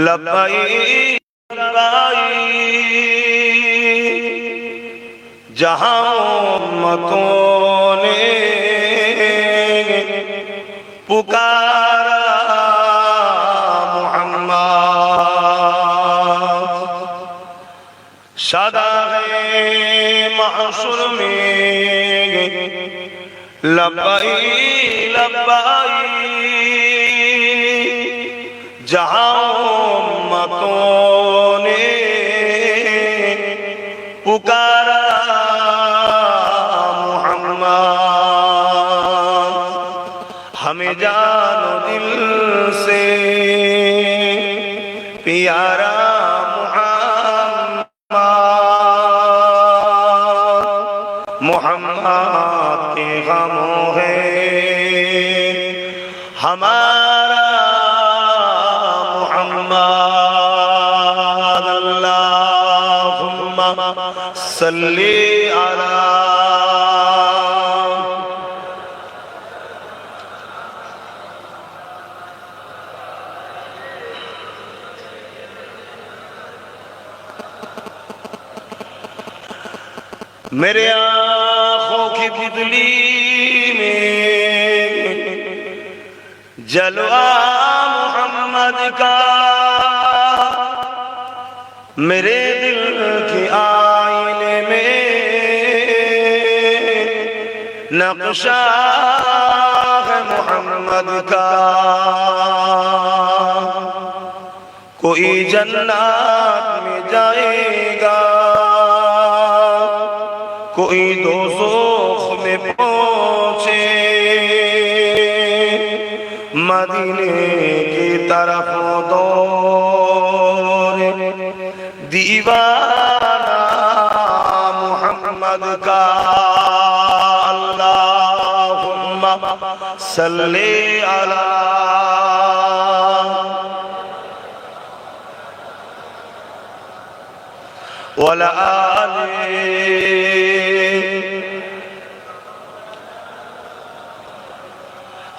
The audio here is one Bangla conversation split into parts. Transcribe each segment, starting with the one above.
लब्बाइक जहां उम्मतों ने पुकारा मोहम्मद, सदाए महशर में लब्बाइक लब्बाइक जहां उम्मतों ने पुकारा हमें जानो दिल से प्यारा मोहम्मद, मोहम्मद के गमों है हमारा मोहम्मद। अल्लाहुम्मा सल्ली अला मेरे आँखों की पुतली में जलवा मोहम्मद का, मेरे दिल के आईने में नक्शा है मोहम्मद का। कोई जन्नत में जाएगा, कोई दोज़ख में पहुंचे, मदीने की तरफ दौड़े दीवाना मोहम्मद का। अल्लाहुम्मा सल्ली अला वला आली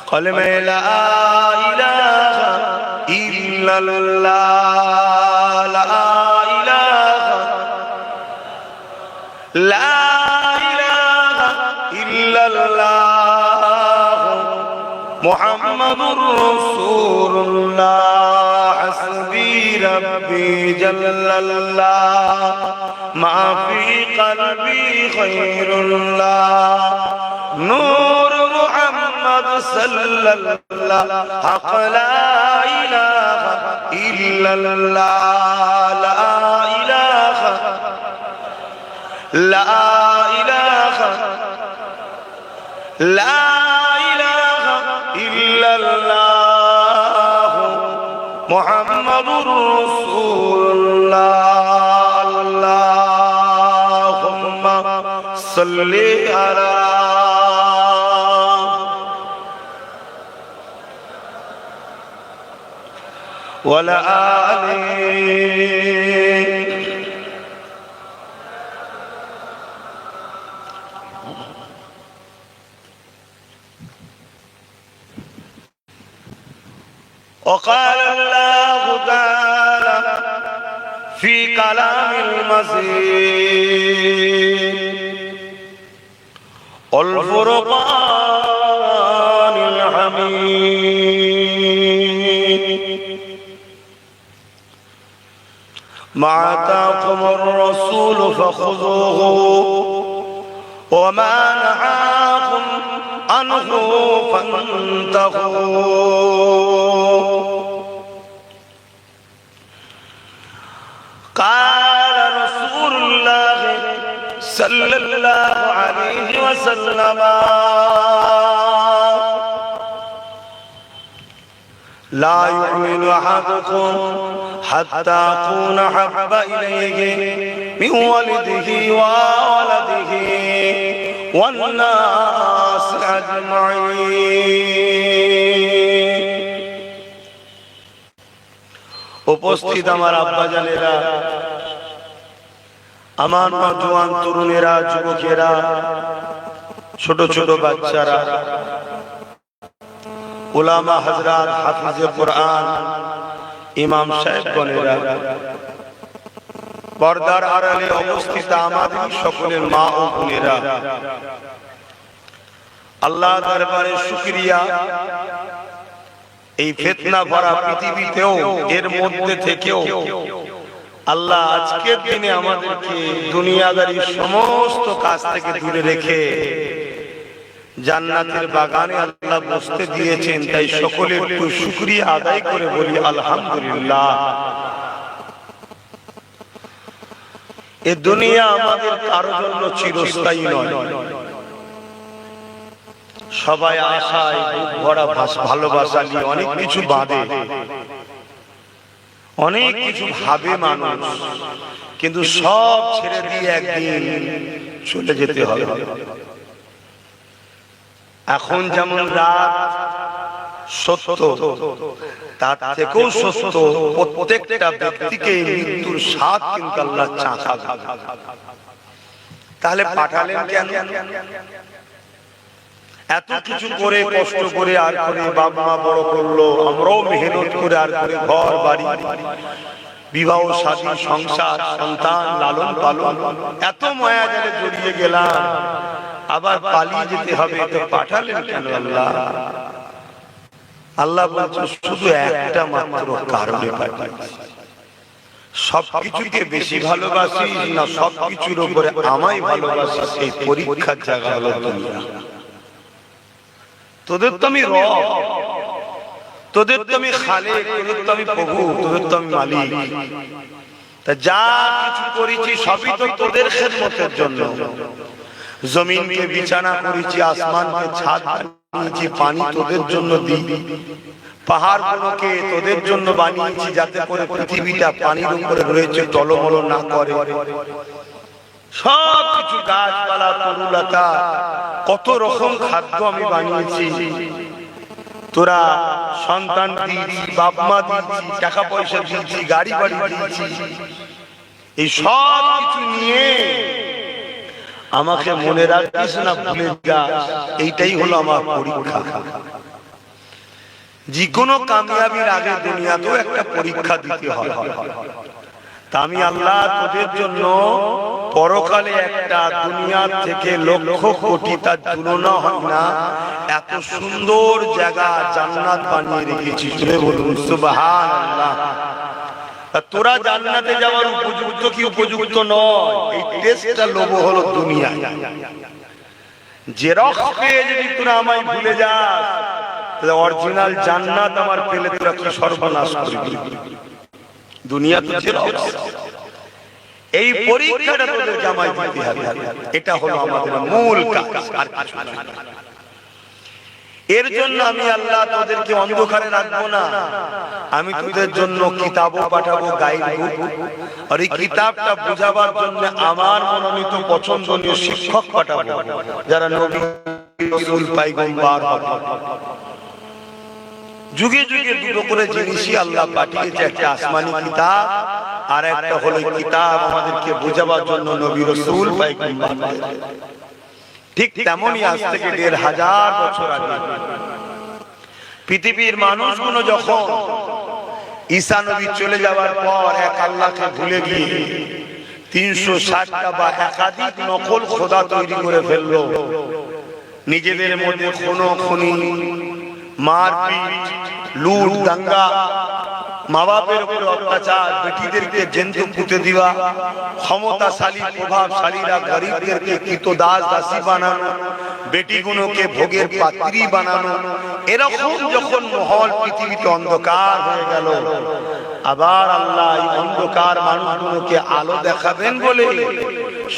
क़ल में ला इलाहा इल्लल्लाह, ला इलाहा इल्लल्लाह मुहम्मदुर रसूलुल्लाह। हस्बी रब्बी जल्लल्लाह मा फी क़ल्बी ख़ैरुल्लाह। नूर मुहम्मद सल्लल्लाह हक़ ला इलाहा इल्लल्लाह, ला इलाहा ला इलाहा ला इलाहा इल्लल्लाह मुहम्मदुर रसूलुल्लाह। अल्लाहुम्मा सल्ली अला वला आली وقال الله تعالى في كلام المزيد والفرقان الحميد ما آتاكم الرسول فخذوه وما نهاكم عنه فانتهوا قال رسول الله صلى الله عليه وسلم لا يؤمن أحدكم حتى أكون أحب إليه من والده وولده والناس أجمعين। উপস্থিত আমার আব্বা জানেরা, আমার নওজোয়ান তরুণেরা, যুবকেরা, ছোট ছোট বাচ্চারা, উলামা হযরত, হাফিজে কোরআন, ইমাম সাহেবগণেরা, পর্দার আড়ালে অবস্থিত আমাদের সকলের মা ও বোনেরা, আল্লাহ দরবারে শুকরিয়া, এই ফিতনা ভরা পৃথিবীতেও এর মধ্যে থেকেও আল্লাহ আজকের দিনে আমাদেরকে দুনিয়াদারি সমস্ত কাজ থেকে দূরে রেখে জান্নাতের বাগানে আল্লাহ বসতে দিয়েছেন। তাই সকলে একটু শুকরিয়া আদায় করে বলি আলহামদুলিল্লাহ। এ দুনিয়া আমাদের কারোর জন্য চিরস্থায়ী নয়। সবাই আশায় বুক ভরা ভালোবাসা নিয়ে অনেক কিছু বাঁধে, অনেক কিছু ভাবে মানুষ, কিন্তু সব ছেড়ে দিয়ে একদিন চলে যেতে হবে। এখন যেমন রাত সত্য, তার থেকেও সত্য প্রত্যেকটা ব্যক্তিকে মৃত্যুর স্বাদ কিন্তু আল্লাহ চাখাবে। তাহলে পাঠালেন কেন? এত কিছু করে, কষ্ট করে আর করে বাপ মা বড় করলো, আমরাও মেহনত করে আর করে ঘর বাড়ি, বিবাহ শাদী, সংসার, সন্তান, লালন পালন, এত মায়া জালে জড়িয়ে গেলাম, আবার পালিয়ে যেতে হবে। তো পাঠালেন কেন আল্লাহ? আল্লাহ বলছে শুধু একটা মাত্র কারণে পাঠাচ্ছি। সবকিছুকে বেশি ভালোবাসি না সবকিছুর উপরে আমায় ভালোবাসি, সেই পরীক্ষার জায়গা হলো দুনিয়া। তোদের তো আমি রব, তোদের তো আমি খালেক, তোদের তো আমি প্রভু, তোদের তো আমি মালিক। তা যা কিছু করেছি সবই তো তোদের খেদমতের জন্য। জমিনকে বিছানা করেছি, আসমানকে ছাদ বানিয়েছি, পানি তোদের জন্য দিই, পাহাড়গুলোকে তোদের জন্য বানিয়েছি যাতে করে পৃথিবীটা পানির উপরে রয়েছে টলমল না করে। সব কিছু গাছপালা, তরুলতা, কত রকম খাদ্য আমি বানিয়েছি। তোরা সন্তান দিয়েছি, বাপ মা দিয়েছি, টাকা পয়সা দিয়েছি, গাড়ি বাড়ি দিয়েছি। এই সব কিছু নিয়ে আমাকে মনে রাখিস না, ভুলে যাস। এইটাই হলো আমার পরীক্ষা। যে কোনো কামিয়াবির আগে দুনিয়াতেও একটা পরীক্ষা দিতে হয়। তা আমি আল্লাহ তোদের জন্য পরকালে একটা দুনিয়ার থেকে লক্ষ কোটি তার তুলনা হয় না এত সুন্দর জায়গা জান্নাত বানিয়ে রেখেছি। তুলে বলুন সুবহানাল্লাহ। তোরা জান্নাতে যাওয়ার উপযুক্ত কি উপযুক্ত নয়, এই টেস্টটা লোভ হলো দুনিয়া। যে রক্তে যদি তোরা আমায় ভুলে যাস, তাহলে অরিজিনাল জান্নাত আমার পেলে তোরা কি সর্বনাশ করবি। দুনিয়া তো জেরক্স। এই পরীক্ষাটা তোদেরকে আমায় দিতে হবে। এটা হলো আমাদের মূল কাজ। আর কিছু না। এর জন্য আমি আল্লাহ তোদেরকে অন্ধকারে রাখবো না। আমি তোদের জন্য কিতাবও পাঠাবো, গাইড বুক, আর এই কিতাবটা বোঝাবার জন্য আমার মনোনীত পছন্দনীয় শিক্ষক পাঠাবো, যারা নবী রাসূল পয়গম্বর হবে। যুগে যুগে দুটো করে জিনিসই আল্লাহ পাঠিয়েছে, একটা আসমানি কিতাব আর একটা হলো কিতাব আমাদেরকে বোঝাবার জন্য নবী রাসূল পয়গম্বর। ঠিক তেমনই আজ থেকে ১৫০০ বছর আগে পৃথিবীর মানুষগুলো যখন ঈসা নবী চলে যাওয়ার পর এক আল্লাহকে ভুলে গিয়ে ৩৬০টা বা একাধিক নকল খোদা তৈরি করে ফেললো, নিজেদের মধ্যে খুনোখুনি, মারপিট, লুট, দাঙ্গা, মা বাপের উপরে অত্যাচার, বেটিদেরকে জেন্তু পুঁতে দেওয়া, ক্ষমতাশালী প্রভাবশালীরা গরিবদেরকে কৃতদাস দাসী বানানো, বেটিগুলোকে ভোগের পাত্রী বানানো। এরকম যখন মহল পৃথিবীতে অন্ধকার হয়ে গেল, আবার আল্লাহ এই অন্ধকার মানুষগুলোকে আলো দেখাবেন বলে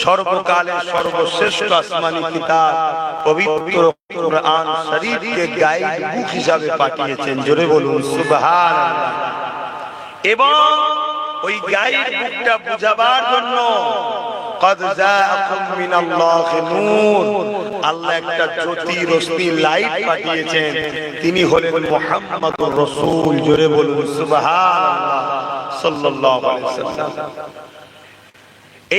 সর্বকালের সর্বশ্রেষ্ঠ আসমানি কিতাব পবিত্র কোরআন শরীফকে গাইড বুক হিসাবে পাঠিয়েছেন। জোরে বলুন সুবহানাল্লাহ। এবং ওই গাইড বুকটা বুঝাবার জন্য قد جاءكم من الله নূর, আল্লাহ একটা জ্যোতি রশ্মি লাইট পাঠিয়েছেন, তিনি হলেন মুহাম্মদুর রাসূল। জোরে বলুন সুবহানাল্লাহ সাল্লাল্লাহু আলাইহি ওয়াসাল্লাম।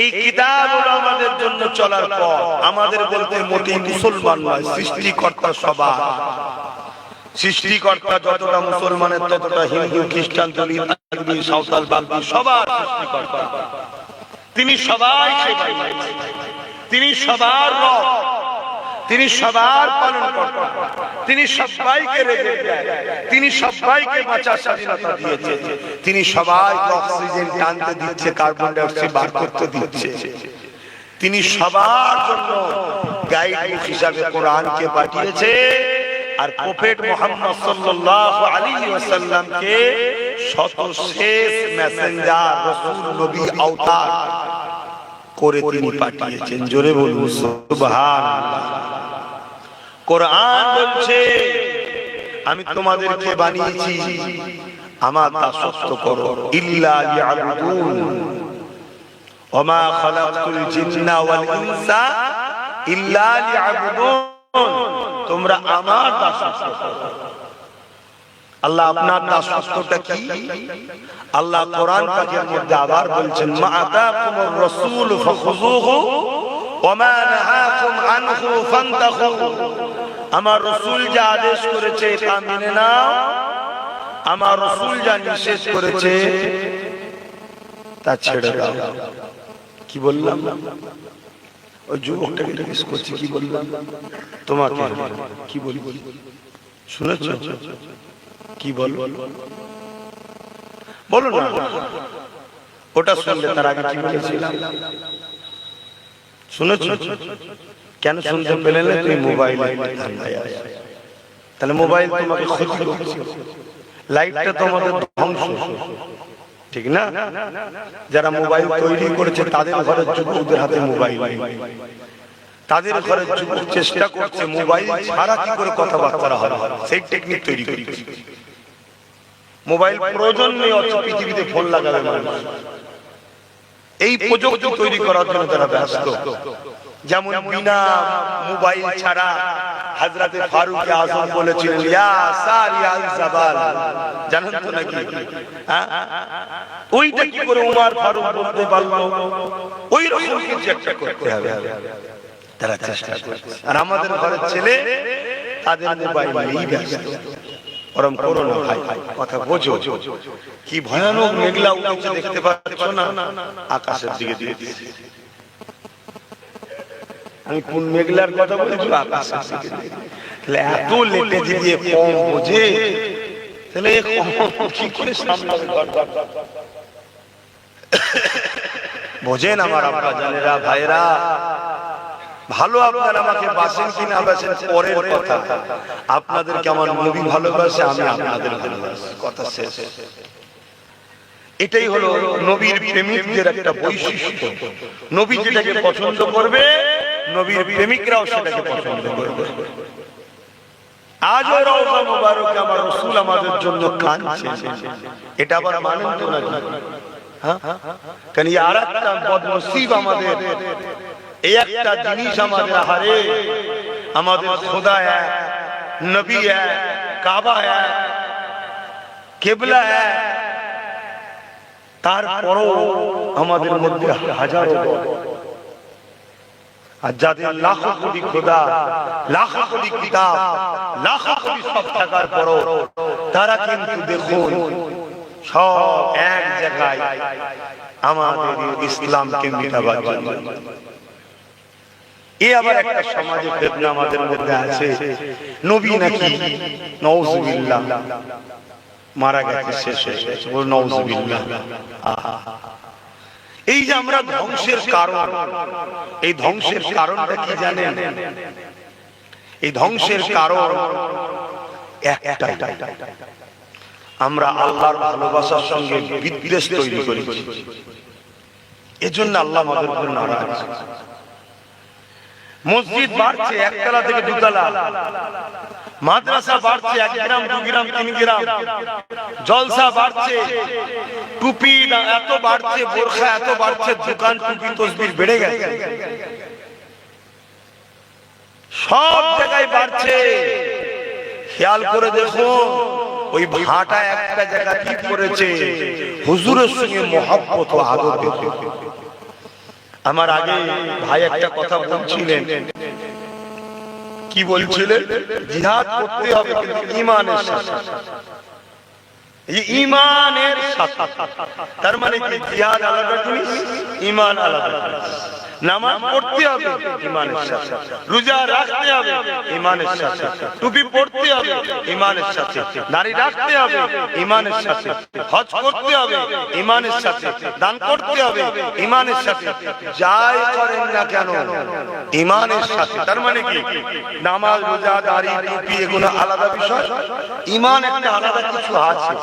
এই কিতাব হলো আমাদের জন্য চলার পথ। আমাদের বলতে মোটেই মুসলমান নয়, সৃষ্টিকর্তা সবার সৃষ্টিকর্তা যতটা মুসলমানের ততটা হিন্দু, খ্রিস্টান, দলিত, আরবি, সাঁওতাল, বাগদি সবার সৃষ্টিকর্তা। তিনি সবাইকে বানিয়েছেন, তিনি সবার রব, তিনি সবার পালন কর্তা, তিনি সবাইকে রেজেক দেন, তিনি সবাইকে বাঁচার স্বাধীনতা দিয়েছেন, তিনি সবাইকে অক্সিজেন টানতে দিচ্ছে, কার্বন ডাই অক্সাইড বার করতে দিচ্ছে, তিনি সবার জন্য গাইড হিসাবে কোরআনকে পাঠিয়েছে আর প্রফেট মুহাম্মদ সাল্লাল্লাহু আলাইহি ওয়াসাল্লামকে সর্বশেষ মেসেঞ্জার, রাসূল, নবী, আওতার করে তিনি পাঠিয়েছেন। জোরে বলুন সুবহানাল্লাহ। কোরআন বলছে আমি তোমাদেরকে বানিয়েছি আমার দাসত্ব করো, ইল্লা লিয়াবুদুন ওয়া মা খালাকতুল জিন্না ওয়াল ইনসা ইল্লা লিয়াবুদুন, তোমরা আমার দাসত্ব করো। আল্লাহ আপনার দাসত্বটা কি? আল্লাহ কোরআন পাকের মধ্যে আবার বলছেন মা আতাকুমুর রাসূল ফাখুযুহু ওয়া মা নাহাকুম আনহু ফান্তাহু, আমার রাসূল যা আদেশ করেছে তা মেনে নাও, আমার রাসূল যা নিষেধ করেছে তা ছেড়ে দাও। কি বললাম? ওই যুবকটাকে জিজ্ঞেস করছি কি বললাম তোমাকে, কি বলি শুনেছো? কি বল বলো না, ওটা শুনলে তার আগে কি বলেছিলাম শুনেছো? কেন শুনতে পেলে না? তুমি মোবাইল, তাহলে মোবাইল তোমাকে ক্ষতি করছে, লাইটটা তোমাদের ধ্বংস, ঠিক না? যারা মোবাইল তৈরি করেছে তাদের ঘরে যুবকদের হাতে মোবাইল, তাদের ঘরে যুবক চেষ্টা করছে মোবাইল ছাড়া কি করে কথাবার্তা হবে সেই টেকনিক তৈরি করছে। মোবাইল প্রয়োজন নেই, পৃথিবীতে ফোন লাগাবে মানুষ, এই প্রযুক্তি তৈরি করার জন্য তারা ব্যস্ত। যেমন বিনা মোবাইল ছাড়া হযরতে ফারুক আযম বলেছিলেন ইয়া সারিয়াল জাবাল, জানেন তো নাকি? ওইটা কি করে উমর ফারুক বলতে পারলো? ওই রকম কিছু একটা করতে হবে, তারা চেষ্টা করছে। আর আমাদের ঘরের ছেলে তাদের মোবাইল নিয়ে ব্যস্ত। ওরম করো না ভাই, কথা বোঝো। কি ভয়ানক মেঘলা উঠেছে দেখতে পাচ্ছ না? আকাশের দিকে দিয়ে আমি কোন মেঘলার কথা বলেছি? আকাশের দিকে। তাহলে এত লেটে দিয়ে কম বোঝে, তাহলে কি করে সামলাবে? বোঝেন আমার আব্বা জানেরা, ভাইরা ভালো, আপনারা আমাকে বাসেন কিনা বাসেন পরের কথা, আপনাদেরকে আমার নবী ভালোবাসে, আমি আপনাদের ভালোবাসি, কথা শেষ। এটাই হলো নবীর প্রেমিকদের একটা বৈশিষ্ট্য। নবী যেটাকে পছন্দ করবে, নবীর প্রেমিকরাও সেটাকে পছন্দ করবে। আজও রওজা মুবারকে আমার রাসূল আমাদের জন্য কাঁদছে, এটা আবার মানেন তো না? হ্যাঁ, কেন আরেকটা বদনসিব আমাদের, এই একটা জিনিস আমাদের হারে, আমাদের খোদা এক, নবী এক, কাবা এক, কিবলা এক, তারপরও আমাদের মধ্যে হাজারো আর যাদের লাখো কোটি খোদা, লাখো কোটি কিতাব, লাখো কোটি সব থাকার পরও তারা কিন্তু দেখুন সব এক জায়গায় আমাদের ইসলামকে মিটাবার জন্য। এ আবার একটা সমাজে ফিতনা আমাদের মধ্যে আছে, নবী নাকি নাউজুবিল্লাহ মারা গেছে, শেষ হয়ে গেছে, বল নাউজুবিল্লাহ। এই যে আমরা ধ্বংসের কারণ, এই ধ্বংসের কারণটা কি জানেন? এই ধ্বংসের কারণ একটাই, আমরা আল্লাহর ভালোবাসার সঙ্গে বিদ্বেষ তৈরি করেছি, এজন্য আল্লাহ আমাদের উপর নারাজ। মসজিদ বাড়ছে একতলা থেকে দুতলা, মাদ্রাসা বাড়ছে 1 গ্রাম 2 গ্রাম 3 গ্রাম, জলসা বাড়ছে, টুপি এত বাড়ছে, বোরখা এত বাড়ছে, দোকান টুপি তসবির বেড়ে গেছে, সব জায়গায় বাড়ছে। খেয়াল করে দেখো ওই ভাটা একটা জায়গা কি করেছে, হুজুরের সঙ্গে মহব্বত ও আদর দেখে। আমার আগে ভাই একটা কথা বলছিলেন, কি কি বলছিলেন? জিহাদ করতে হবে কিন্তু ঈমানের সাথে। এই ঈমানের সাথে, তার মানে কি জিহাদ আলাদা জিনিস, ঈমান আলাদা জিনিস। নামাজ পড়তে হবে ঈমানের সাথে, রোজা রাখতে হবে ঈমানের সাথে, টুপি পড়তে হবে ঈমানের সাথে, দাড়ি রাখতে হবে ঈমানের সাথে, হজ করতে হবে ঈমানের সাথে, দান করতে হবে ঈমানের সাথে, যাই করেন না কেন ঈমানের সাথে। তার মানে কি নামাজ, রোজা, দাড়ি, টুপি এগুলো আলাদা বিষয়, ঈমান একটা আলাদা কিছু আছে,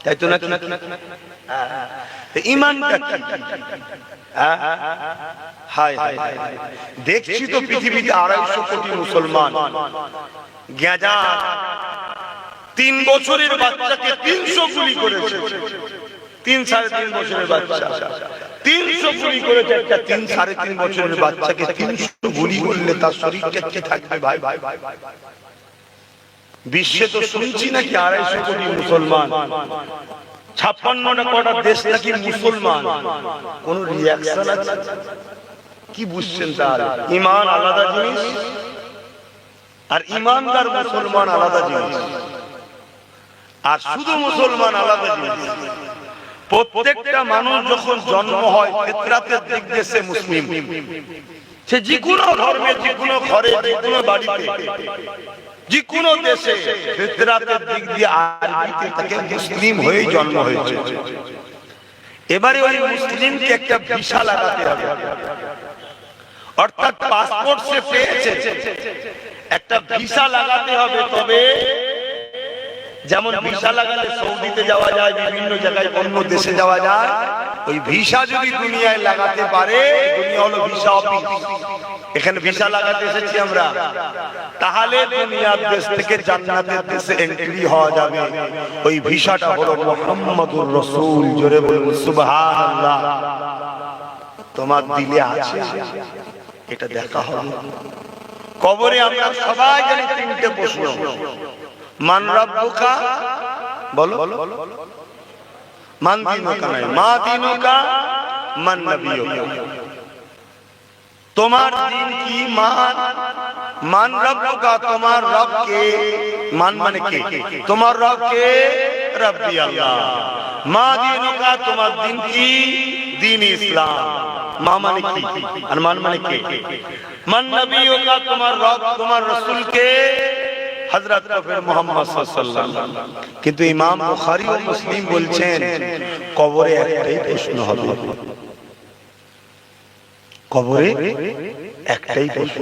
তাই তো না? ঈমানটা কি? দেখছি তো পৃথিবীতে 250 কোটি মুসলমান, গেঁজা 3 বছরের বাচ্চাকে 300 গুলি করেছে, 3-3.5 বছরের বাচ্চা 300 গুলি করেছে। একটা 3-3.5 বছরের বাচ্চাকে 300 গুলি করলে তার শরীরটা কি থাকবে ভাই? বিশ্বে তো শুনছি নাকি 250 কোটি মুসলমান, 56টা কটা দেশ নাকি মুসলমান, কোন রিঅ্যাকশন আছে? কি বুঝছেন? তার ঈমান আলাদা জিনিস আর ঈমানদার মুসলমান আলাদা জিনিস, আর শুধু মুসলমান আলাদা জিনিস। প্রত্যেকটা মানুষ যখন জন্ম হয় ফিতরাতের দিক দিয়ে সে মুসলিম, সে যে কোনো ধর্মে, যে কোনো ঘরে, যে কোনো বাড়িতে, যে কোনো দেশে ফিতরাতের দিক দিয়ে আরবিতে তাকে মুসলিম হয়ে জন্ম হয়েছে। এবারে ওই মুসলিমকে একটা ভিসা লাগাতে হবে, অর্থাৎ পাসপোর্ট সে পেয়েছে, একটা ভিসা লাগাতে হবে। তবে যেমন ভিসা লাগালে সৌদিতে যাওয়া যায়, বিভিন্ন জায়গায় অন্য দেশে যাওয়া যায়, ওই ভিসা যদি দুনিয়ায় লাগাতে পারে, দুনিয়া হলো ভিসা অফিস, এখানে ভিসা লাগাতে এসেছি আমরা, তাহলে দুনিয়ার দেশ থেকে জান্নাতের দেশে এন্ট্রি হওয়া যাবে। ওই ভিসাটা হলো মুহাম্মাদুর রাসূল। জোরে বলুন সুবহানাল্লাহ। তোমার দিলে আছে, এটা দেখা হবে। কবরে আমরা সবাই জানি 3টে প্রশ্ন। মান রাব্বুকা, বলো, মান দীনুকা, নাই মা দীনুকা, মান নবিয়ুকা। তোমার দিন কি? মান রাব্বুকা, তোমার রব কে? মান মানে কে? তোমার রব কে? রব্বি আল্লাহ। মা দীনুকা, তোমার দিন কি? দিন ইসলাম। মা মানে কি আর মান মানে কে? মান নবিয়ুকা, তোমার রব, তোমার রাসূল কে? হযরত প্রফেট মুহাম্মদ সাল্লাল্লাহু আলাইহি ওয়াসাল্লাম। কিন্তু ইমাম বুখারী ও মুসলিম বলছেন কবরে একটাই প্রশ্ন হবে, কবরে একটাই প্রশ্ন।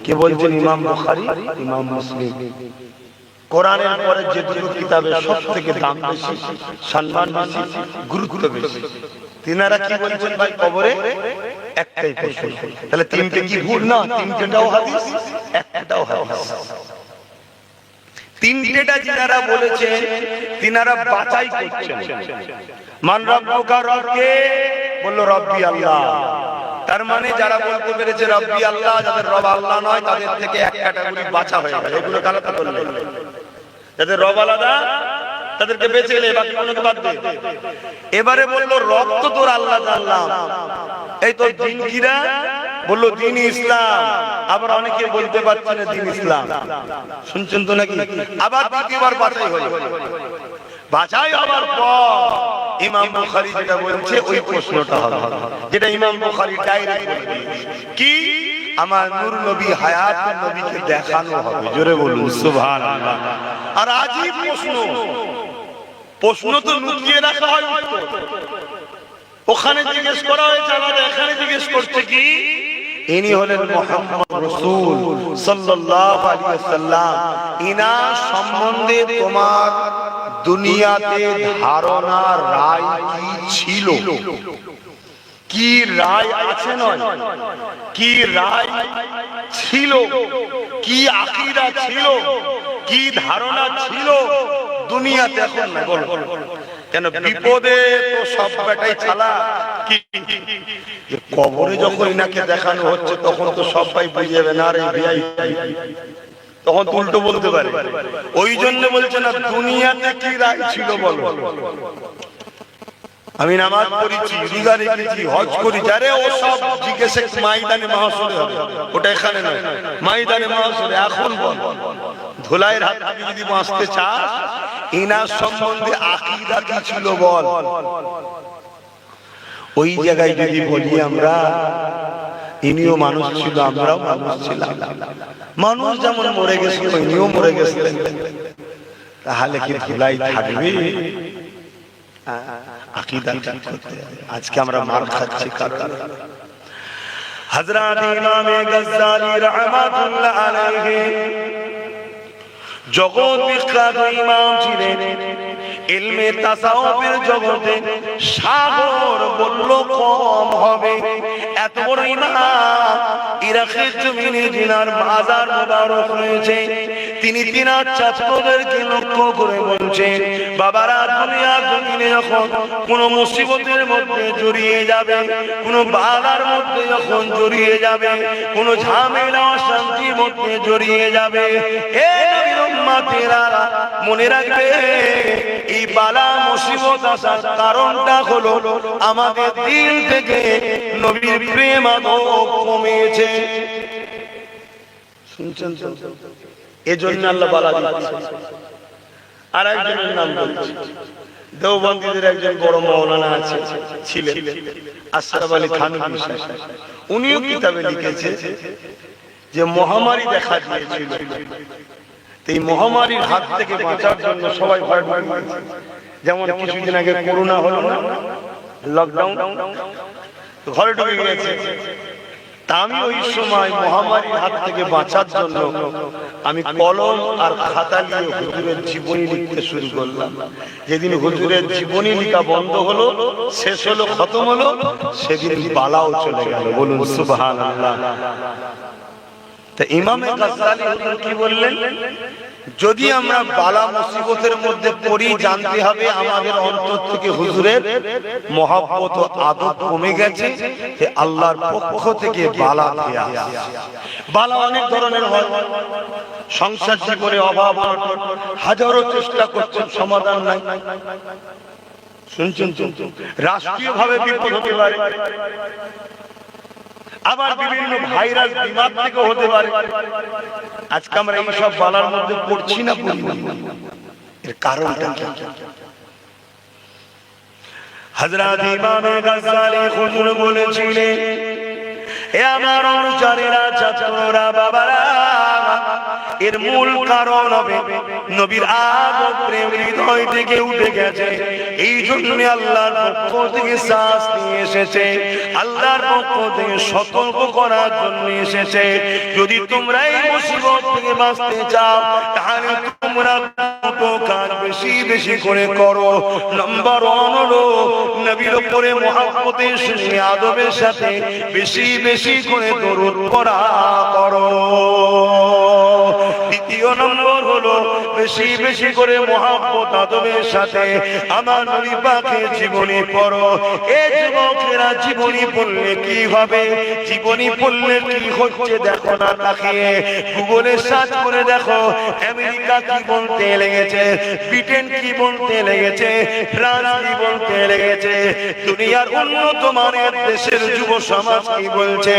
কে বলছেন? ইমাম বুখারী, ইমাম মুসলিম। কোরআনের পরে যে দুটো কিতাবের সবথেকে দাম বেশি, সম্মান বেশি, গুরুত্ব বেশি, তিনারা কি বলছেন ভাই? কবরে একটাই প্রশ্ন। তাহলে 3টে কি ভুল না? 3টেটাও হাদিস, একটাও হাদিস। 3টেটা যিনারা বলেছেন তিনারা বাছাই করছেন। মান রাব্বুকা, রবকে বলল রব্বি আল্লাহ। তার মানে যারা বলতে পেরেছে রব্বি আল্লাহ, যাদের রব আল্লাহ নয়, তাদের থেকে এক ক্যাটাগরি বাছা হয়ে গেল। এগুলো আলাদা করলে, যাদের রব আলাদা তাদেরকে বেঁচে এলে বাকিগুলোকে বাদ দে। এবারে বলল রব তো তোর আল্লাহ জানলাম, এই তো দিন কিরা? বলল দিন ইসলাম। আবার অনেকে বলতে পারছে না দিন ইসলাম, শুনছেন তো নাকি? আবার দ্বিতীয়বার বাছাই হলো। বাছাই হবার পর ইমাম বুখারী যেটা বলছে ওই প্রশ্নটা হবে, যেটা ইমাম বুখারী ডাইরেক্ট বলছে কি? আমার নূর নবী, হায়াত নবীকে দেখানো হবে। জোরে বলুন সুবহানাল্লাহ। আর আজীব প্রশ্ন, প্রশ্ন তো লুকিয়ে রাখা হয়, ওখানে জিজ্ঞেস করা হয়েছে, আলাদা এখানে জিজ্ঞেস করছে কি? ইনি হলেন মুহাম্মদ রাসূল সাল্লাল্লাহু আলাইহি ওয়াসাল্লাম। ইনার সম্বন্ধে তোমার দুনিয়াতে ধারণা, রায় কি ছিল? কি রায় আছে নয়, কি রায় ছিল, কি আকীদা ছিল, কি ধারণা ছিল দুনিয়াতে এখন না? বল কেন? বিপদে তো সব বেটাই ছালা। কি কবরে যখন ইনাকে দেখানো হচ্ছে তখন তো সবাই বুঝে যাবে না রে ভিআইপি, তখন উল্টো বলতে পারে। ওই জন্য বলছে না দুনিয়াতে কি রায় ছিল বলো। আমি নামাজ পড়েছি, রোজা রেখেছি, হজ করেছি, আরে ও সব জিজ্ঞেসে ময়দানে মাহশরে হবে, ওটা এখানে নয়, ময়দানে মাহশরে। এখন বল, ধুলাইয়ের হাত থেকে যদি বাঁচতে চাস, ইনার সম্বন্ধে আকীদা কি ছিল বল। ওই জায়গায় যদি বলি আমরা ইনিও মানুষ ছিল, আমরাও মানুষ ছিলাম, মানুষ যেমন মরে গেছে ইনিও মরে গেছিলেন, তাহলে কি ধুলাই থাকবে? আকীদা ঠিক করতে হবে। আজকে আমরা মার খাচ্ছি কারণ হযরত ইমাম গজ্জালী রাহমাতুল্লাহ আলাইহি জগৎ বিখ্যাত ইমাম ছিলেন, ইলমে তাসাউফের জগতে সাগর বলল কম হবে, এত বড় ইমাম। ইরাকের জমিনে জিনার বাজার মোবারক হয়েছে, তিনি তিনার ছাত্রদেরকে লক্ষ্য করে বলছেন, বাবারা দুনিয়ার জমিনে যখন কোন মুসিবতের মধ্যে জড়িয়ে যাবে, কোন বাধার মধ্যে যখন জড়িয়ে যাবে, কোন ঝামেলা অশান্তির মধ্যে জড়িয়ে যাবে, এ নবীর উম্মতেরা মনে রাখবে, এই বালা মুসিবত আসার কারণটা হলো আমাদের দিল থেকে নবীর প্রেম কমেছে। শুনছেন তো? এজন্য আল্লাহ বালা দিচ্ছে। আর একজনের নাম বলছি, দেওবন্দিদের একজন বড় মাওলানা আছে ছিলেন, আশরাফ আলী থানভী সাহেব। উনিও কিতাবে লিখেছে যে মহামারী দেখা দিয়েছিল, এই মহামারীর হাত থেকে বাঁচার জন্য সবাই ভয় ভয় করেছে। যেমন কিছুদিন আগে করোনা হলো না, লকডাউন, ঘরে ঢুকে গেছে। তা আমি ওই সময় মহামারীর হাত থেকে বাঁচার জন্য আমি কলম আর খাতা নিয়ে হুজুরের জীবনী লিখতে শুরু করলাম। যেদিন হুজুরের জীবনী লেখা বন্ধ হলো, শেষ হলো, খতম হলো, সেদিন বালাও চলে গেল। বলুন সুবহানাল্লাহ। তা ইমামে গজ্জালী হুজুর কি বললেন? যদি আমরা বালা মুসিবতের মধ্যে পড়ি, জানতে হবে আমাদের অন্তর থেকে হুজুরের মহব্বত ও আদব কমে গেছে, যে আল্লাহর পক্ষ থেকে বালা দেয়া। বালা অনেক ধরনের হয়, সংসার জীবনে অভাব অনটন, হাজারো চেষ্টা করছেন, সমাধান নাই। শুনছেন? রাষ্ট্রীয় ভাবে বিপদ হতে পারে, আবার বিভিন্ন ভাইরাস বিমার থেকে হতে পারে। আজকে আমরা এই সব বালার মধ্যে পড়ছি না, এর কারণটা কি? হযরত ইমাম গজ্জালী হুজুর বলেছিলেন, এ আমার অনুসারীরা, ছাত্ররা, বাবারা, এর মূল কারণ হবে নবীর আদব প্রেম হৃদয় থেকে উঠে গেছে। এই জন্য আল্লাহর পক্ষ থেকে শাস্তি এসেছে, আল্লাহর পক্ষ থেকে সতর্ক করার জন্য এসেছে। যদি তোমরা এই মুসিবত থেকে বাঁচতে চাও, তাহলে তোমরা দুটো কাজ বেশি বেশি করে করো। নাম্বার 1 হলো নবীর উপরে মহব্বতের সঙ্গে আদবের সাথে বেশি বেশি করে দরুদ পড়া করো। দ্বিতীয় নম্বর হলো বেশি বেশি করে মহব্বত আদবের সাথে আমার নবী পাকের জীবনী পড়ো। এই যুবকেরা জীবনী পড়লে কি হবে, জীবনী পড়লে কি হচ্ছে দেখো না, তাকিয়ে গুগলে সার্চ করে দেখো। আমেরিকা কি বলতে লেগেছে, ব্রিটেন কি বলতে লেগেছে, ফ্রান্স কি বলতে লেগেছে, দুনিয়ার উন্নত মানের দেশের যুব সমাজ কি বলছে,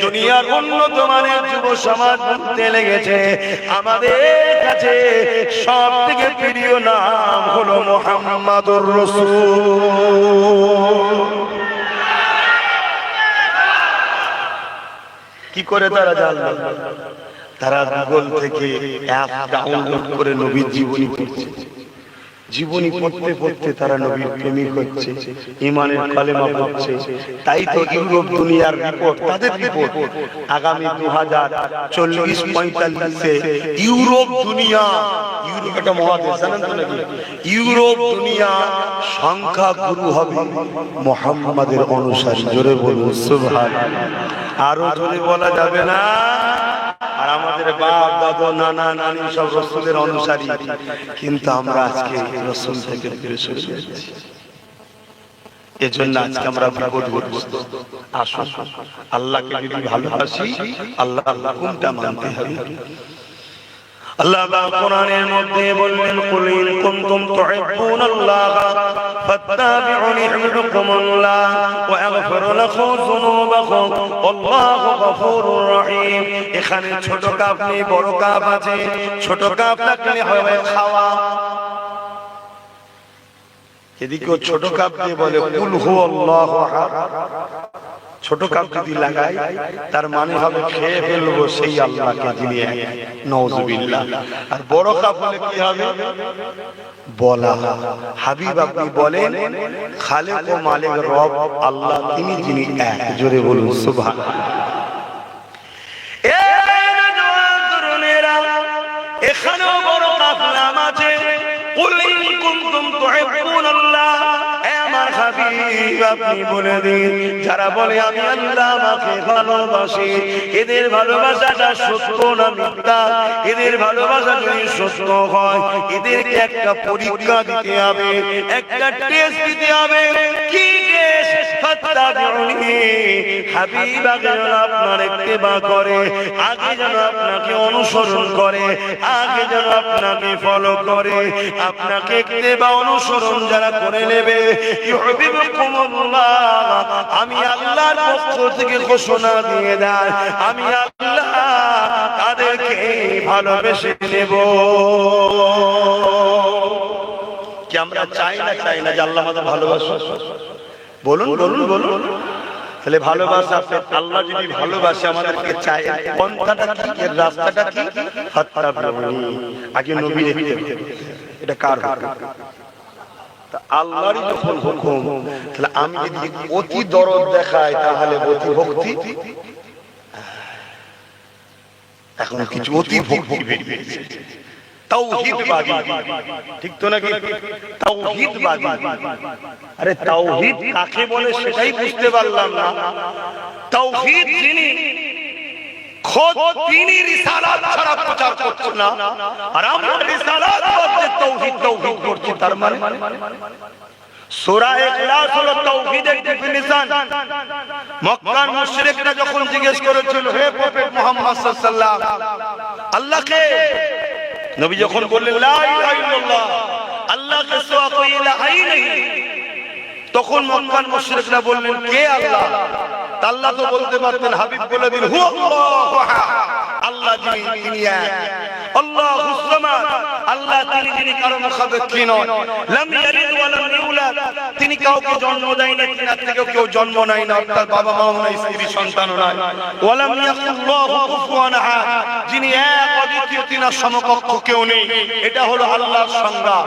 দুনিয়ার উন্নত মানের যুব সমাজ বলতে লেগেছে। আমাদের কাছে সব থেকে প্রিয় নাম হলো মুহাম্মাদুর রাসূল। কি করে তারা জানলো? তারা গুগল থেকে অ্যাপ ডাউনলোড করে নবীর জীবনী পড়ছে। জীবনী পড়তে পড়তে তারা নবীর প্রেমিক হচ্ছে, ঈমানের কালেমা পড়ছে। তাই তো ইউরোপ দুনিয়ার রিপোর্ট, তাদের রিপোর্ট, আগামী 2040-45-এ ইউরোপ দুনিয়া, ইউরোপ একটা মহাদেশ জানেন তো নাকি, ইউরোপ দুনিয়া সংখ্যা গুরু হবে মুহাম্মাদের অনুসারী। জোরে বলুন সুবহানাল্লাহ। আরো জোরে বলা যাবে না? আর আমাদের বাপ দাদা নানা নানি সব রাসূলের অনুসারী, কিন্তু আমরা আজকে রাসূল থেকে দূরে সরে যাচ্ছি। এজন্য আজকে আমরা বিপদগ্রস্ত। আসুন আল্লাহকে যদি ভালোবাসি, আল্লাহর হুকুমটা মানতে হবে। আল্লাহ কোরআনের মধ্যে বললেন কুল ইন কুনতুম তুহিব্বুনাল্লাহা ফাত্তাবিউনি ইউহিব্বুকুমুল্লাহ ওয়া ইয়াগফির লাকুম যুনুবাকুম আল্লাহু গফুরুর রহিম। এখানে ছোট কাপ নেই, বড় কাপ আছে। ছোট কাপ থাকলে হবে খাওয়া, এদিকে ছোট কাপ দিয়ে বলে কুল হুয়াল্লাহু আহাদ। ছোট কাপ যদি লাগাই তার মানে হবে খেয়ে ফেলবো সেই আল্লাহকে যিনি এক, নাউযুবিল্লাহ। আর বড় কাপ হলে কি হবে? বলা হাবিব আপনি বলেন খালেক ও মালিক রব আল্লাহ তিনি যিনি এক। জোরে বলুন সুবহানাল্লাহ। এখানেও বড় কাপ নাম আছে কুল ইন কুনতুম তুহিব্বুনাল্লাহ। আমার হাবিব আপনি বলে দিন যারা বলে আমি আল্লাহ আমাকে ভালোবাসি, এদের ভালোবাসাটা সত্য না মিথ্যা? এদের ভালোবাসা যদি সত্য হয় এদেরকে একটা পরীক্ষা দিতে হবে, একটা টেস্ট দিতে হবে। কি টেস্ট? ফাত্তাবিউনি। হাবিব আগে যেন আপনার ইত্তেবা করে, আগে যেন আপনাকে অনুসরণ করে, আগে যেন আপনাকে ফলো করে। আপনাকে ইত্তেবা অনুসরণ যারা করে নেবে ইউহিব্বুকুমুল্লাহ, আমি আল্লাহর পক্ষ থেকে ঘোষণা দিয়ে দেয় আমি আল্লাহ তাদেরকে ভালোবেসে নেব। কি আমরা চাই না যে আল্লাহ আমাদের ভালোবাসে? বলুন বলুন বলুন। তাহলে ভালোবাসা আল্লাহ যদি ভালোবাসে আমাদেরকে চাই, পন্থাটা কি, এর রাস্তাটা কি? ফাত্তাবিউনি। আগে নবী দেখতে হবে এটা কার হুকুম? আল্লাহরই যখন হুকুম, তাহলে আমি যদি অতি দরদ দেখাই তাহলে অতি ভক্তি। এখন কিছু অতি ভক্তি বেরিয়েছে, তাওহীদবাদী, ঠিক তো নাকি? তাওহীদবাদী। আরে তাওহীদ কাকে বলে সেটাই বুঝতে পারলাম না। তাওহীদ যিনি খোদ তিনি রিসালাত ছাড়া প্রচার করছেন না, আর আমরা রিসালাত করতে তাওহীদ তাওহীদ করছি। তার মানে সূরা ইখলাস হলো তাওহীদের ডেফিনিশন। মক্কার মুশরিকরা যখন জিজ্ঞেস করেছিল হে প্রফেট মুহাম্মদ সাল্লাল্লাহু আলাইহি ওয়াসাল্লাম আল্লাহকে, নবী যখন বললেন লা ইলাহা ইল্লাল্লাহ, আল্লাহকে সিওয়া কোই ইলাহাই নেই, তখন মক্কার মুশরিকরা বললেন কে আল্লাহ? আল্লাহ তো বলতে পারতেন, হাবিব বলে দিন হুয়াল্লাহু আহাদ, আল্লাহ যিনি এক, আল্লাহুস সামাদ, আল্লাহ তিনি কারো মুখাপেক্ষী নন, লাম ইয়ালিদ ওয়া লাম ইউলাদ, তিনি কাউকে জন্ম দেয় না, তিনার থেকে কেউ জন্ম নেয় না, তার বাবা মাও নাই, স্ত্রী সন্তানও নাই। ওয়া লাম ইয়াকুল্লাহু কুফুয়ান আহাদ, যিনি এক অদ্বিতীয়, তিনার সমকক্ষ কেউ নেই। এটা হলো আল্লাহর সংজ্ঞা,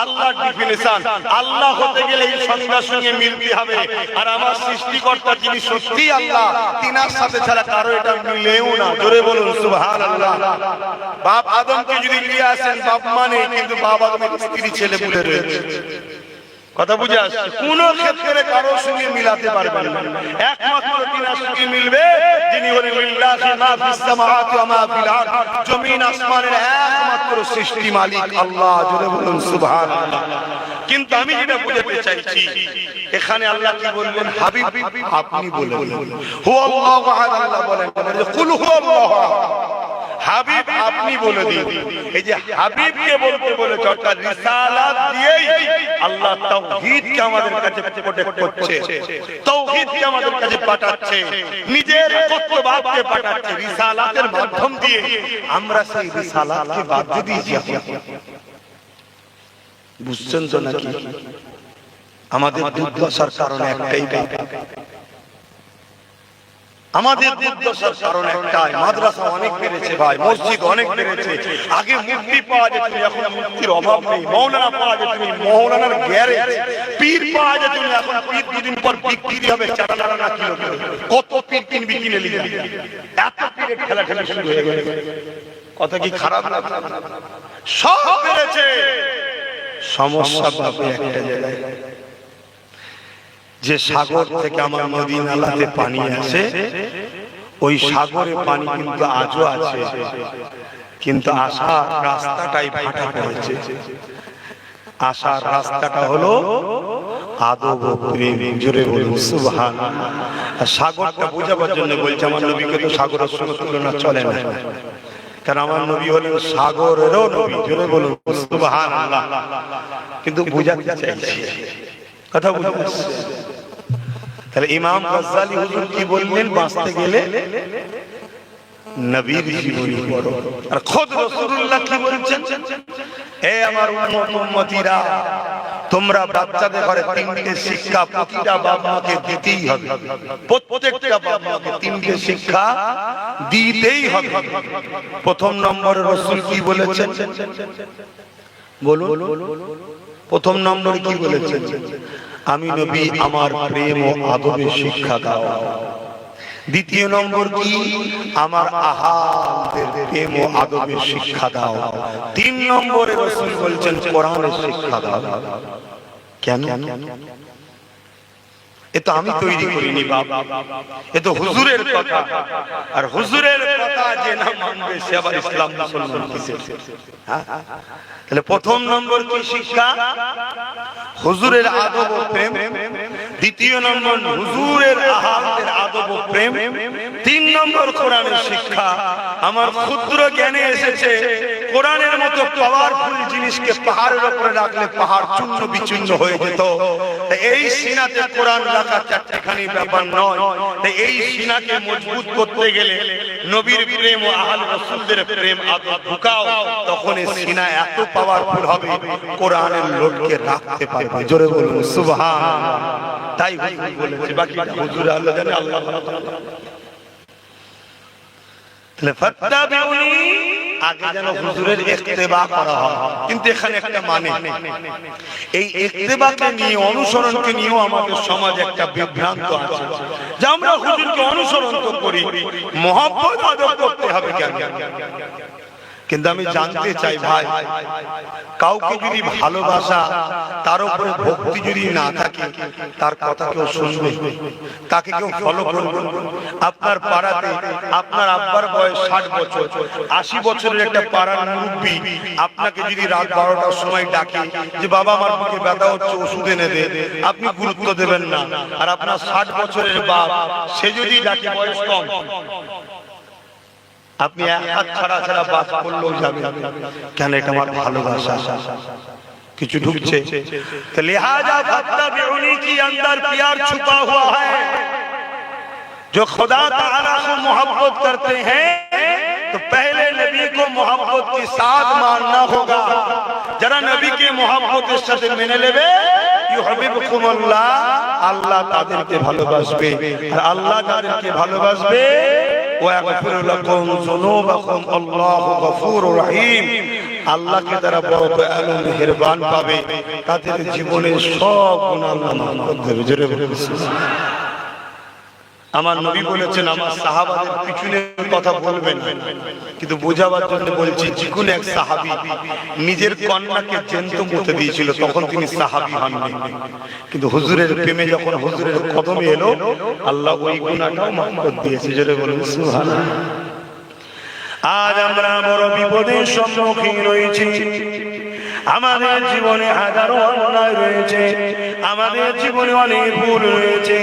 আল্লাহর ডেফিনিশন। আল্লাহ হতে গেলে এই সংজ্ঞার সঙ্গে মিলতে হবে। আর আমার সৃষ্টিকর্তা যিনি সত্যি আল্লাহ, তিনার সাথে ছাড়া কারো এটা মিলেও না। জোরে বলুন সুবহানাল্লাহ। বাপ আদমকে যদি নিয়ে আসেন, বাপ মানে কিন্তু বাবা আদমের স্ত্রী ছেলে পুলে রয়েছে। কথা বুঝে আসছে? কোন ক্ষেত্রে কারো সঙ্গে মিলাতে পারবেন না, একমাত্র তিনার সঙ্গে মিলবে যিনি হলেন লিল্লাহি মা ফিস সামাওয়াতি ওয়া মা ফিল আরদ, জমিন আসমানের একমাত্র সৃষ্টি মালিক আল্লাহ। জোরে বলুন সুবহানাল্লাহ। কিন্তু আমি যেটা বুঝাতে চাইছি, এখানে আল্লাহ কি বললেন? হাবিব আপনি বলেন হুয়াল্লাহু আহাদ, আল্লাহ বলেন কুল হুয়াল্লাহু আহাদ। হাবিব আপনি বলে দিন। এই যে হাবিবকে বলতে বলেছে, অর্থাৎ রিসালাত দিয়েই আল্লাহ তাওহীদকে আমাদের কাছে প্রোটেক্ট করছে, তাওহীদকে আমাদের কাছে পাঠাচ্ছে, নিজের একত্ববাদকে পাঠাচ্ছে। রিসালাতের মাধ্যম দিয়ে আমরা সেই রিসালাতকে বাধ্য দিয়েছি। বুঝছেন তো নাকি? আমাদের দুর্দশার কারণ একটাই, আমাদের দুর্দশার কারণ একটাই, মাদ্রাসা অনেক বেড়েছে ভাই, মসজিদ অনেক বেড়েছে। আগে মুফতি পাওয়া যেত, এখন মুফতির অভাব নেই। মৌলানা পাওয়া যেত, মৌলানার গ্যারেজ। পীর পাওয়া যেত, এখন পীর দুদিন পর বিক্রি হবে 4 আনা কিলো। কত পীর কিনবি, কিনে নিবি। এত পীরের ঠেলাঠেলি শুরু হয়ে গেছে। কথা কি খারাপ না? সব বেড়েছে। সমস্যা পাবে একটা জায়গায়, যে সাগর থেকে আমার নদী নালাতে পানি আসে, ওই সাগরে পানি কিন্তু আজও আছে, কিন্তু আসার রাস্তাটাই ফাটা পড়েছে। আসার রাস্তাটা হলো আদব ও প্রেম। জোরে বলুন সুবহানাল্লাহ। সাগরটা বোঝাবার জন্য বলছে, আমার নবীকে তো সাগরের সঙ্গে তুলনা চলে না। কারণ আমার নবী হলেন সাগরেরও নবী, জোরে বলুন সুবহানাল্লাহ। কিন্তু বুঝাতে চাইছি, কথা বুঝতে, তাহলে ইমাম গাজ্জালী হুজুর কি বললেন, বাঁচতে গেলে নবীর জীবনী পড়ো। আর খোদ রাসূলুল্লাহ কি বলেছেন, হে আমার উম্মতীরা, তোমরা বাচ্চাদের ঘরে তিনটে শিক্ষা প্রতিটা বাবা মাকে দিতেই হবে, প্রত্যেকটা বাবা মাকে তিনটে শিক্ষা দিতেই হবে। প্রথম নম্বরে রাসূল কি বলেছেন বলুন, প্রথম নম্বরে কি বলেছেন, আমি নবী আমার প্রেম ও আদবের শিক্ষা দাও। দ্বিতীয় নম্বর কি, আমার আহালদের প্রেম ও আদবের শিক্ষা দাও। তিন নম্বরে রাসূল বলছেন কোরআনের শিক্ষা দাও। কেন? এ তো আমি তৈরি করিনি বাবা, এ তো হুজুরের কথা। আর হুজুরের কথা যে না মানবে সে আবার ইসলাম মুসলমান কিসের? তাহলে প্রথম নম্বর কি শিক্ষা, হুজুরের আদব ও প্রেম। দ্বিতীয় নম্বর হুজুরের আহালদের আদব ও প্রেম। তিন নম্বর কোরআনের শিক্ষা। আমার ক্ষুদ্র জ্ঞানে এসেছে কোরআনের মতো পাওয়ারফুল জিনিসকে পাহাড়ের উপরে রাখলে পাহাড় চূর্ণ বিচূর্ণ হয়ে যেত। এই সিনাতে কোরআন রাখা চারটিখানি ব্যাপার নয়। এই সিনাকে মজবুত করতে গেলে নবীর প্রেম ও আহলে রাসূলদের প্রেম আদব ঢুকাও, তখন এই সিনা এত পাওয়ারফুল হবে কোরআনের লোককে রাখতে পারবে। জোরে বলুন সুবহানাল্লাহ। তাই হুজুর বলেছে, বাকিটা হুজুর আল্লাহ জানে, আল্লাহ তাহলে ফাত্তাবিউনি, আগে যেন হুজুরের ইত্তেবা করা হয়। কিন্তু এখানে একটা মানে, এই ইত্তেবাকে নিয়ে, অনুসরণকে নিয়েও আমাদের সমাজে একটা বিভ্রান্ত আছে যে আমরা হুজুরকে অনুসরণ তো করি, মহব্বত আদব করতে হবে কেন? কিন্তু আমি জানতে চাই ভাই, কাউকে যদি ভালোবাসা, তার উপরে ভক্তি যদি না থাকে, তার কথা কেউ শুনবে? তাকে কেউ ফলো করবে? আপনার পাড়াতে আপনার আব্বার বয়স 60 বছর, 80 বছরের একটা পাড়ার মুরব্বী আপনাকে যদি রাত 12টার সময় ডাকে যে বাবা আমার বুকে ব্যথা হচ্ছে, ওষুধ এনে দে, আপনি গুরুত্ব দেবেন না। আর আপনার 60 বছরের বাপ, সে যদি ডাকে, বয়স কম, আপনি এক হাত ছাড়া ছাড়া বাস করলেও যাবে। কেন? এটা আমার ভালোবাসা। কিছু ঢুকছে তো লিহাজা ফাত্তাবিউনি কি अंदर प्यार छुपा हुआ है। जो खुदा ताला को मोहब्बत करते हैं तो पहले नबी को मोहब्बत के साथ मानना होगा। जरा नबी के मोहब्बत के साथ मेने लेबे, युहिब्बुकुमुल्लाह, আল্লাহ তাদেরকে ভালোবাসবে। আর আল্লাহ যাদেরকে ভালোবাসবে, ওয়াগফিরু লাকুম যুনুবাকুম, আল্লাহু গফুরুর রহিম, আল্লাহকে তারা বড় দয়ালু মেহেরবান পাবে, তাদের জীবনের সব গুনাহ আল্লাহ মাফ করে দেবে। জোরে বলুন সুবহানাল্লাহ। আমার নবী বলেছেন আমার সাহাবাদের পিছনে কথা বলবেন, কিন্তু বোঝাবার জন্য বলছি, যিকোন এক সাহাবী নিজের কন্যাকে জ্যান্ত মুতে দিয়েছিল, তখন তিনি সাহাবী হননি। কিন্তু হুজুরের প্রেমে যখন হুজুরের কদমে এলো, আল্লাহ ওই গুনাহটাও মাফ করে দিয়েছে। জোরে বলুন সুবহানাল্লাহ। আজ আমরা বড় বিপদের সম্মুখীন রয়েছি। আমাদের জীবনে হাজারো অন্যায় রয়েছে, আমাদের জীবনে অনেক ভুল রয়েছে।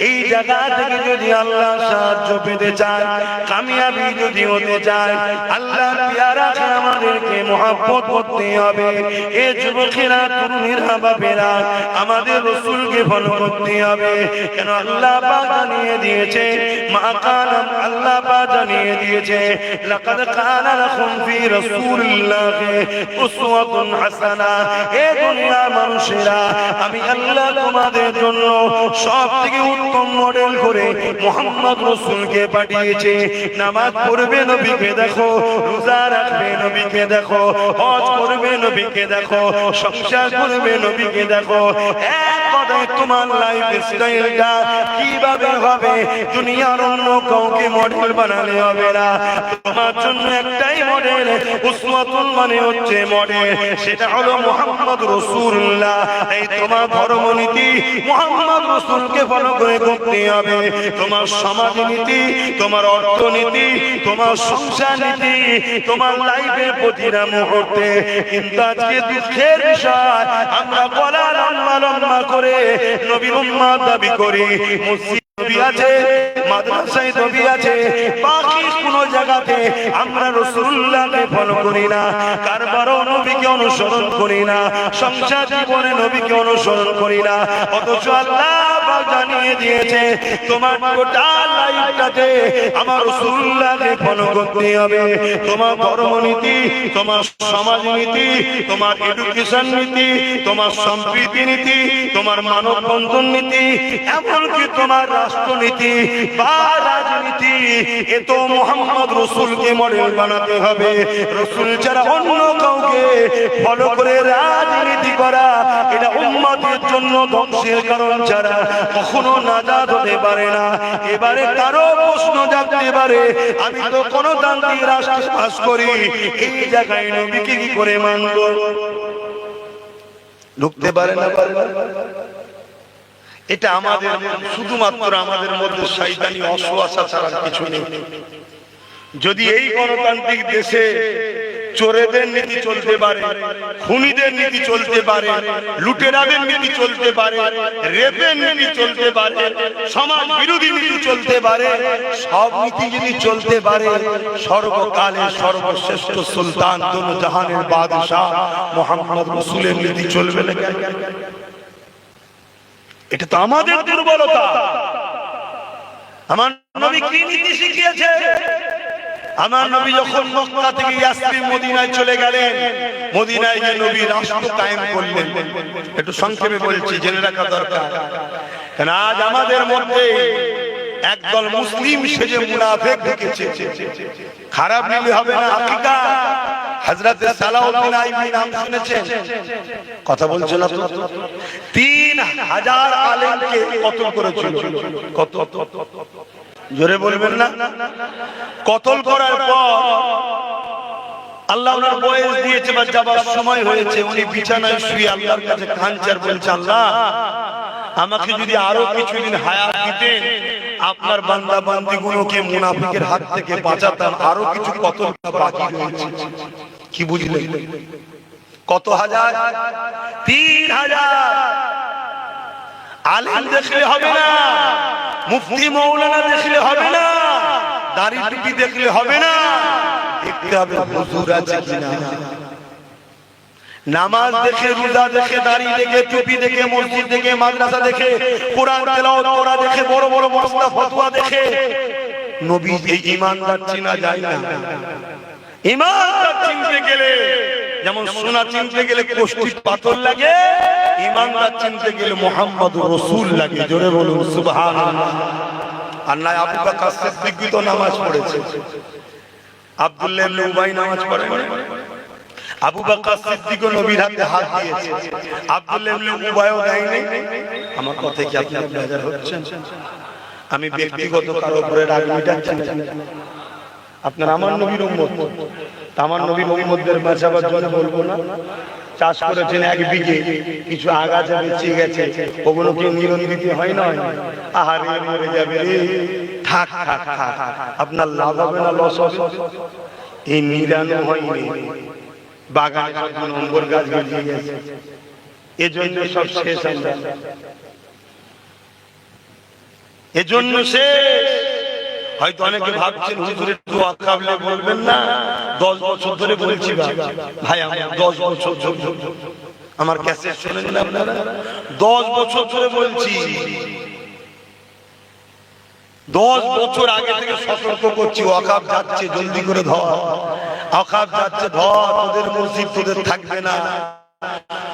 এই জায়গা থেকে যদি আল্লাহ সাহায্য পেতে চায়, কামিয়াবি যদি হতে চায়, আল্লাহ পেয়ারাকে আমাদেরকে মহব্বত করতে হবে। এ যুবকেরা, তরুণীরা, বাপেরা, আমাদের রাসূলকে ফলো করতে হবে। কেন? আল্লাহ পাক জানিয়ে দিয়েছে, মা কালাম, আল্লাহ পাক জানিয়ে দিয়েছে, লাকাদ কানা লাকুম ফি রাসূলিল্লাহি উসওয়াতুন হাসানা। হে দুনিয়ার মানুষেরা, আমি আল্লাহ তোমাদের জন্য সবথেকে উত্তম মডেল করে মুহাম্মদ রাসূলকে পাঠিয়েছি। নামাজ পড়বে নবীকে দেখো, রোজা রাখবে নবীকে দেখো, হজ করবে নবীকে দেখো, সংসার করবে নবীকে দেখো। এক কথায় তোমার লাইফ স্টাইলটা কিভাবে হবে, দুনিয়ার অন্য কাউকে মডেল বানালে হবে না। তোমার জন্য একটাই মডেল, উসওয়াতুন মানে হচ্ছে মডেল, সেটা হলো মুহাম্মদ রাসূলুল্লাহ। এই তোমার ধর্মনীতি মুহাম্মদ রাসূলকে ফলো করে করতে হবে। তোমার সমাজনীতি, তোমার অর্থনীতি, তোমার সংসার নীতি, তোমার লাইফের প্রতিটা মুহূর্তে। কিন্তু আজকে দুঃখের বিষয়, আমরা গলা লম্বা লম্বা করে নবীর উম্মত দাবি করি, মসজিদ নবী আছে, মাদ্রাসায় নবী আছে, বাকি কোন জায়গাতে আমরা রাসূলুল্লাহকে ফলো করি না, কারবারও নবীকে অনুসরণ করি না, সংসার জীবনে নবীকে অনুসরণ করি না। অথচ আল্লাহ পাক জানিয়ে দিয়েছে তোমার টোটাল লাইফটাতে আমার রাসূলুল্লাহকে ফলো করতে হবে। তোমার ধর্মনীতি, তোমার সমাজনীতি, তোমার এডুকেশন নীতি, তোমার সম্প্রীতি নীতি, তোমার মানব বন্ধন নীতি, এমনকি তোমার রাষ্ট্রনীতি বা রাজনীতি, এ তো মুহাম্মদ রাসূলকে মডেল বানাতে হবে। রাসূল ছাড়া অন্য কাউকে ফলো করে রাজনীতি করা এটা উম্মতের জন্য ধ্বংসের কারণ ছাড়া কখনো নাজাত হতে পারে না। এবারে কারো প্রশ্ন জাগতে পারে, আমি তো গণতান্ত্রিক রাষ্ট্রে বাস করি, এই জায়গায় নবীকে কি করে মানব? ঢুকতে পারে না, পারে না। এটা আমাদের শুধুমাত্র আমাদের মধ্যে শয়তানি অসুয়াশা ছাড়া কিছু নেই। যদি এই গণতান্ত্রিক দেশে চোরেদের নীতি চলতে পারে, খুনিদের নীতি চলতে পারে, লুটেরাদের নীতি চলতে পারে, রেপের নীতি চলতে পারে, সমাজ বিরোধী নীতি চলতে পারে, সব নীতি যদি চলতে পারে, সর্বকালের সর্বশ্রেষ্ঠ সুলতান দোনো জাহানের বাদশাহ মুহাম্মদ রাসূলের নীতি চলবে না? এটা তো আমাদের দুর্বলতা। আমার নবী কি নীতি শিখিয়েছে? আমার নবী যখন মক্কা থেকে ইয়াসরিব মদিনায় চলে গেলেন, মদিনায় গিয়ে নবী রাষ্ট্র কায়েম করলেন। একটু সংক্ষেপে বলছি, জেনে রাখা দরকার। কারণ আজ আমাদের মধ্যে একদল মুসলিম সেজে মুনাফিক ঢুকেছে। খারাপ নিলে হবে না, হাকিকাত। হযরত সালাউদ্দিন আইয়ুবী নাম শুনেছেন? কথা বলছেন না তো? 3000 আলেমকে কতল করেছিল। কত? জোরে বলবেন না? কতল করার পর আল্লাহ ওনার বয়স দিয়েছে বা যাবার সময় হয়েছে, উনি বিছানায় শুয়ে আল্লাহর কাছে কাঁদছেন, বলছেন আল্লাহ আমাকে যদি আরো কিছুদিন হায়াত দিতেন, আপনার বান্দা বান্দীগুলোকে মুনাফিকের হাত থেকে বাঁচাতাম। আরো কিছু কতলটা বাকি রয়েছে। কি বুঝলেন? কত হাজার? 3000। আলেম দেখলে হবে না, মুফতি মৌলানা দেখলে হবে না, দাড়ি টুপি দেখলে হবে না, দেখতে হবে হুজুর আছে কিনা। নামাজ দেখে, রোজা দেখে, দাড়ি দেখে, টুপি দেখে, মসজিদ দেখে, মাদ্রাসা দেখে, কোরআন তেলাওয়াত করা দেখে, বড় বড় মসলা ফতোয়া দেখে নবী এই ঈমানদার চিনা যায় না। ঈমানদার চিনতে গেলে যেমন সোনা চিনতে গেলে কোষ্ঠী পাথর লাগে, ঈমানদার চিনতে গেলে মুহাম্মদুর রাসূল লাগে। জোরে বলুন সুবহানাল্লাহ। আর না আবু বকর সিদ্দিক তো নামাজ পড়েছে, আব্দুল্লাহ ইবনে উবাই নামাজ পড়েন। আবু বকর সিদ্দিক নবীর হাতে হাত দিয়েছে, আব্দুল্লাহ ইবনে উবাইও দেয়নি। আমার কথা কি আপনি বেজার হচ্ছেন? আমি ব্যক্তিগত কারো উপরে রাগ মিটাচ্ছি না। আপনার আমার নবীর উম্মত, আমার নবীর উম্মতদের বাঁচাবার জন্য বলবো না। চাষ করেছেন 1 বিঘে, কিছু আগাছা বেঁচে গেছে, ওগুলো কি নিরন দিতে হয় না? আহারে মরে যাবে রে, থাক থাক থাক, আপনার লাভ হবে না লস হবে? এই নিরানো হয়নি, বাগানে 2 নম্বর গাছ বেরিয়ে গেছে, এজন্য সব শেষ। আমরা এজন্য শেষ। হয়তো অনেকে ভাবছেন হুজুরের দোয়া কাবলে বলবেন না। 10 বছর ধরে বলছি ভাই, আমি 10 বছর ধরে আমার ক্যাসেট শুনেন না আপনারা? 10 বছর ধরে বলছি, 10 বছর আগে থেকে সতর্ক করছি, ওয়াকাফ যাচ্ছে, জলদি করে ধর, ওয়াকাফ যাচ্ছে ধর, তোদের মসজিদ তোদের থাকবে না,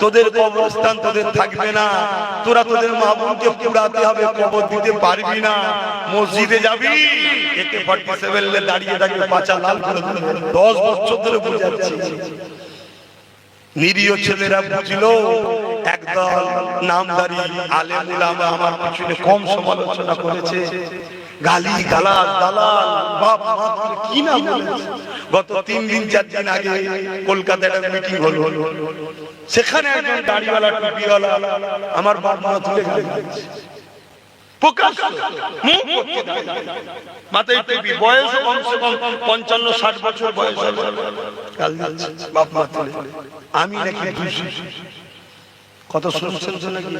তোদের কবরস্থান তোদের থাকবে না, তোরা তোদের মাহবুবকে পুরাতে হবে, কবর দিতে পারবি না, মসজিদে যাবি AK-47 দাঁড়িয়ে দাঁড়িয়ে পাছা লাল করে দেবে। 10 বছর ধরে বুঝাচ্ছি। নিরীহ ছেলেরা বুঝলো, একদল নামদারি আলেম উলামা আমার পিছনে কম সমালোচনা করেছে, গালি গালাজ দালাল বাপ মা কি না বলেছে। গত 3 দিন 4 দিন আগে কলকাতায় একটা মিটিং হলো, সেখানে একজন দাড়িওয়ালা টুপিওয়ালা আমার বাপ মা তুলে গালি দিচ্ছে, প্রকাশ মাথায় টুপি, বয়স কমসে কম 55-60 বছর বয়স, গালি দিচ্ছে বাপ মা তুলে। আমি নাকি দোষী, কত শুনছেন তো নাকি?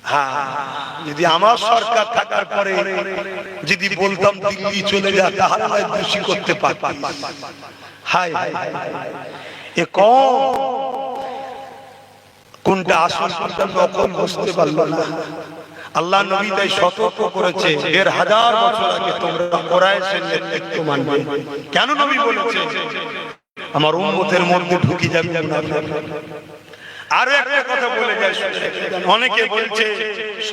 হ্যাঁ, যদি আমার সরকার থাকার পরে যদি বলতাম দিল্লি চলে যা, তাহলে আমি দোষী করতে পারতাম। হায় এ কোনটা আসল কোনটা নকল বুঝতে পারলো না। আল্লাহ নবী তাই সতর্ক করেছে ১,৫০০ বছর আগে তোমরা কুরাইশের নেতৃত্ব মানবে। কেন নবী বলেছে? আমার উম্মতের মধ্যে ঢুকে যাবে মুনাফিক। আরো একটা কথা বলে যায়, অনেকে বলছে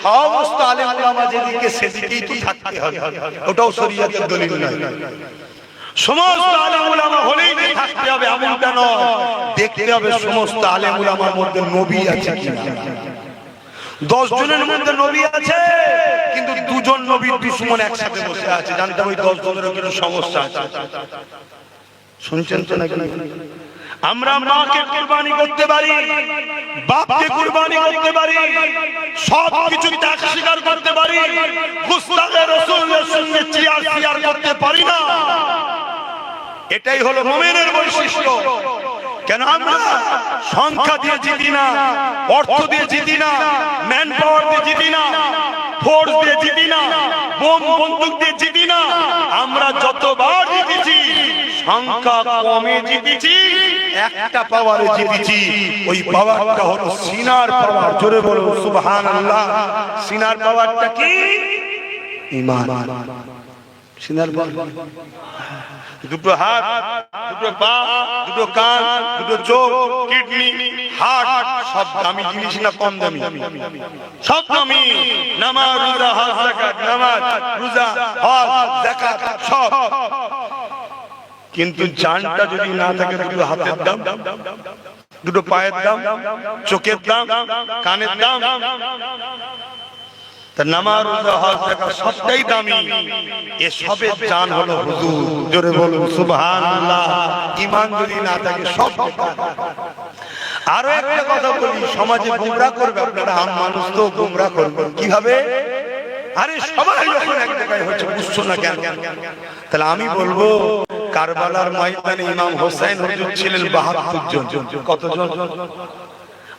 সমস্ত আলেম ওলামা যেদিকে সেদিকেই তো থাকতে হবে, ওটাও শরীয়তের দলিল নয়। সমস্ত আলেম ওলামা হলেই যে থাকতে হবে এমনটা নয়, দেখতে হবে সমস্ত আলেম ওলামার মধ্যে নবী আছে কিনা। 10 জনের মধ্যে নবী আছে, কিন্তু 2 জন নবীর দুশমন একসাথে বসে আছে, জানতে ওই 10 জনের কোনো সমস্যা আছে। শুনছেন তো নাকি? আমরা মাকে কুরবানি করতে পারি, বাপকে কুরবানি করতে পারি, সব কিছু ত্যাগ স্বীকার করতে পারি, গুস্তাখে রাসূলের সঙ্গে চিয়ার করতে পারি না। এটাই হলো মুমিনের বৈশিষ্ট্য। কেন আমরা সংখ্যা দিয়ে জিতি না, অর্থ দিয়ে জিতি না, ম্যান পাওয়ার দিয়ে জিতি না, ফোর্স দিয়ে জিতি না, বোম বন্দুক দিয়ে জিতি না। আমরা যতবার জিতেছি সংখ্যা কমে জিতেছি, একটা পাওয়ারে জিতেছি। ওই পাওয়ারটা হলো সিনার পাওয়ার। জোরে বলুন সুবহানাল্লাহ। সিনার পাওয়ারটা কি? ঈমান। সিনার পাওয়ার দুটো হাত, দুটো পা, দুটো কান, দুটো চোখ, কিডনি, হার্ট, সব দামি জিনিস না কম দামি? সব দামি। নামাজ, রোজা, হজ, যাকাত, নামাজ, রোজা, হজ, যাকাত সব। কিন্তু জানটা যদি না থাকে, দুটো হাতের দাম, দুটো পায়ের দাম, চোখের দাম, কানের দাম, নামাজ, রোজা, হজ, যাকাত সবটাই দামি। এসবের জান হলো হুজুর। জোরে বলুন সুবহানাল্লাহ। ঈমান যদি না থাকে সব বেকার। আরো একটা কথা বলি, সমাজে গোমরাহ করবে আপনারা, আম মানুষ তো গোমরাহ করবে কিভাবে? আরে সবাই যখন এক জায়গায় হচ্ছে, বুঝছো না কেন? তাহলে আমি বলবো কারবালার ময়দানে ইমাম হোসেন হুজুর ছিলেন ৭২ জন। কতজন?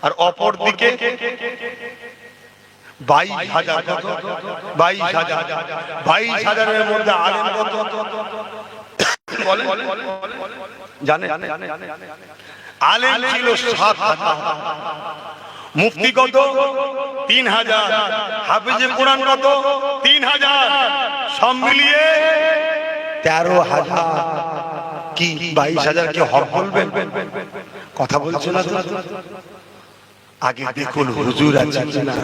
আর অপর দিকে ২২,০০০। ২২,০০০। ২২,০০০-এর মধ্যে আলেম কত জানেন? আলেম ছিল ৭,০০০। মুফতি কত? ৩,০০০। হাফেজে কোরআন কত? ৩,০০০। সব মিলিয়ে ১৩,০০০। কি ২২,০০০ কে হক বলবেন? কথা বলছে না তো। আগে দেখুন হুজুর আছে কিনা।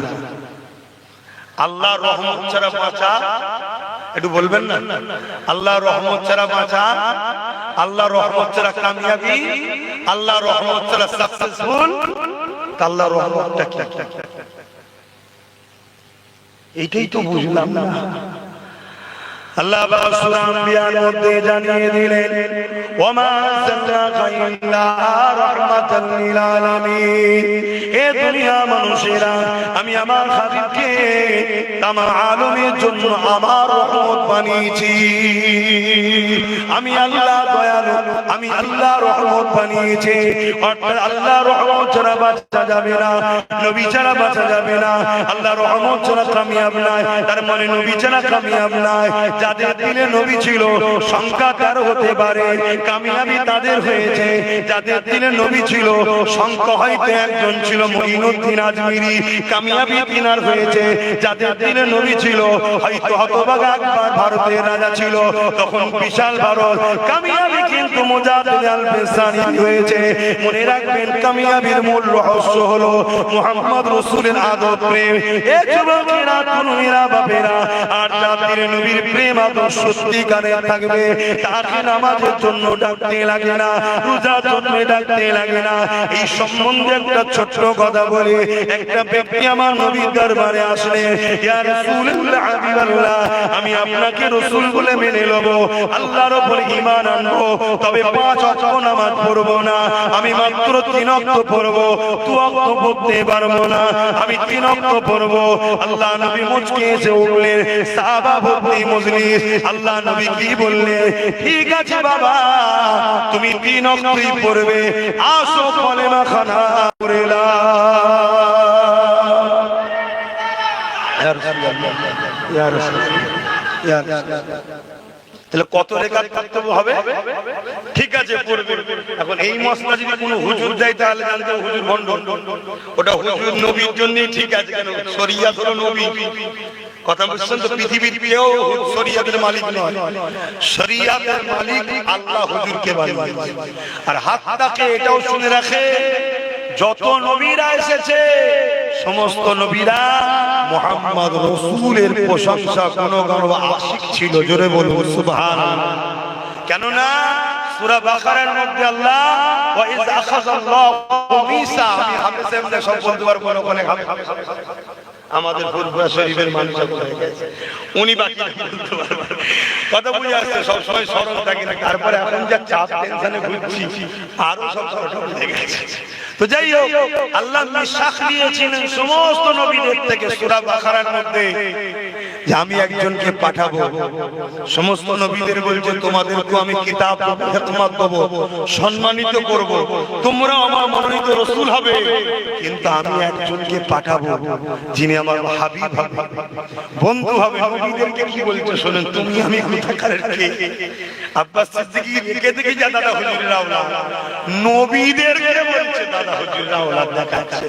আল্লাহ রহমত ছাড়া বাঁচা, একটু বলবেন না? আল্লাহ রহমত ছাড়া বাঁচা, আল্লাহ রহমত ছাড়া কামিয়াবি, আল্লাহ রহমত ছাড়া সাকসেসফুল। আল্লাহ রহমতটা কি? এইটাই তো বুঝলাম না। আল্লাহ সূরা আম্বিয়ার মধ্যে জানিয়ে দিলেন, ওয়ামা আরসালনাকা ইল্লা রাহমাতাল লিল আলামিন। এ দুনিয়া মানুষেরা, আমি আমার হাবিবকে তামাম আলমের জন্য আমার রহমত বানিয়েছি। আমি আল্লাহ দয়ালু, আমি আল্লাহ রহমত বানিয়েছি। অর্থাৎ আল্লাহ রহমত ছাড়া বাঁচা যাবে না, নবী ছাড়া বাঁচা যাবে না। আল্লাহ রহমত ছাড়া কামিয়াব নাই, তার মানে নবী ছাড়া কামিয়াব নাই। যাদের দিলে নবী ছিল সংখ্যা ১৩ হতে পারে, কামিয়াবি তাদের হয়েছে। যাদের দিলে নবী ছিল সংখ্যা হয়তো একজন ছিল, মঈনুদ্দিন আজমিরি, কামিয়াবি তিনার হয়েছে। যাদের দিলে নবী ছিল হয়তো হতভাগা আকবর ভারতের রাজা ছিল, তখন বিশাল ভারত, কামিয়াবি কিন্তু মুজাদ্দিদ আল-ফিসানি হয়েছে। মনে রাখবেন, কামিয়াবির মূল রহস্য হলো মুহাম্মদ রাসূলের আদব প্রেম। এ যুবকেরা, তরুণীরা, বাপেরা, আর যাদের নবীর প্রেম আদর্শ সত্যিকারে থাকবে, তাকে নামাজের জন্য ডাকতে লাগে না, রোজার জন্য ডাকতে লাগে না। এই সম্বন্ধে একটা ছোট্ট কথা বলি। একটা ব্যক্তি আমার নবীর দরবারে আসলে, ইয়া রাসূলুল্লাহ, হাবিবাল্লাহ, আমি আপনাকে রাসূল বলে মেনে নেব, আল্লাহর উপর ঈমান আনবো, তবে 5 ওয়াক্ত নামাজ পড়বো না, আমি মাত্র 3 ওয়াক্ত পড়বো, 2 ওয়াক্ত পড়তে পারবো না, আমি 3 ওয়াক্ত পড়বো। আল্লাহ নবী মুচকি এসে উঠলেন, সাহাবা ভর্তি মজলিস। আল্লাহ নবী কি বললেন? ঠিক আছে বাবা, তুমি 3 ওয়াক্তই পড়বে, আসো কলেমা খানা পড়ে নাও। ইয়া রাসূলুল্লাহ, ইয়া রাসূলুল্লাহ। তাহলে কত রেখাত পড়তে হবে? ঠিক আছে পড়বে। এখন এই মশলা যদি কোনো হুজুর দেয় তাহলে জানতে হবে হুজুর ভণ্ড। ওটা হুজুর নবীর জন্যই ঠিক আছে, কেন শরিয়াত হলো নবী। কথা বুঝছেন তো? পৃথিবীর কেউ শরিয়াতের মালিক নয়, শরিয়াতের মালিক আল্লাহ হুজুরকে বলে। আর হাত্তাকে এটাও শুনে রাখে, যত নবীরা এসেছে সমস্ত নবীরা মুহাম্মদ রাসূলের প্রশংসা গুণগান আশিক ছিল। জোরে বলুন সুবহানাল্লাহ। কেননা সূরা বাকারার মধ্যে আল্লাহ ওয়া ইয আখাযাল্লাহু মিসা, আমি হাফেজ এমনি সব বলতে পারবো না, ওখানে আমাদের ফুরফুরা শরীফের মানুষ হয়ে গেছে, উনি বাকি বলতে পারবেন। কথা বুঝে আসছে, সব সময় স্মরণ থাকে না। তারপরে এখন যা চাপ টেনশনে ঘুরছি আরো সব স্মরণ হয়ে গেছে। তো যাই হোক, আল্লাহ মিশাক নিয়েছিলেন সমস্ত নবীদের থেকে সূরা বাকারার মধ্যে যে আমি একজনকে পাঠাবো। সমস্ত নবীদের বলছে তোমাদেরকে আমি কিতাব দেব, হিকমত দেব, সম্মানিত করব, তোমরা আমার মনোনীত রাসূল হবে। কিন্তু আমি একজনকে পাঠাবো যিনি আমার হাবিব হবে, বন্ধু হবে। নবীদেরকে কি বলছে শোনেন, তুমি আমি কোথাকার কে? আব্বাস সিদ্দিকী কে থেকে যা দাদা হুজুরের আওলাদ, নবীদেরকে বলছে দাদা হুজুরের আওলাদ দেখাচ্ছে।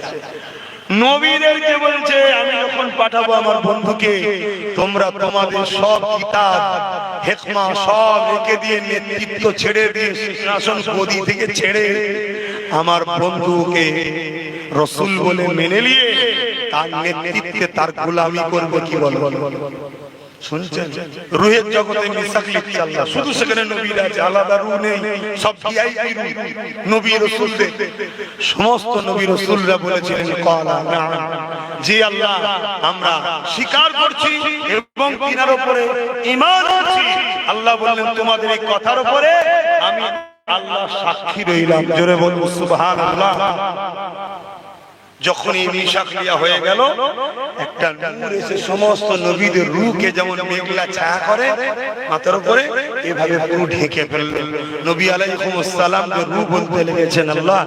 নবীদেরকে বলছে আমি যখন পাঠাবো আমার বন্ধুকে, তোমরা তোমাদের সব কিতাব হিকমা সব রেখে দিয়ে, নেতৃত্ব ছেড়ে দিয়ে, শাসন গদি থেকে ছেড়ে আমার বন্ধুকে রাসূল বলে মেনে নিয়ে তার নেতৃত্বে তার গোলামি করবে। কি বলবো শুনছেন? রূহের জগতে মিশাক লিখছে আল্লাহ, শুধু সেখানে নবীরা আছে, আলাদা রূহ নেই, সব ভিআইপি রূহ নবী রাসূলদের। সমস্ত নবী রাসূলরা বলেছিলেন ক্বালা নাআম, জি আল্লাহ আমরা স্বীকার করছি এবং তিনার উপরে ঈমান আনছি। আল্লাহ বললেন তোমাদের এই কথার উপরে আমি আল্লাহ সাক্ষী রইলাম। জোরে বলুন সুবহানাল্লাহ। যখন এই মিশাক লিয়া হয়ে গেল, একটা নূর এসে সমস্ত নবীদের রূহকে যেমন মেঘলা ছায়া করে মাথার উপরে, এভাবে পুরো ঢেকে ফেলল। নবী আলাইহিস সালাম যে রূহ বলতে লেগেছেন আল্লাহ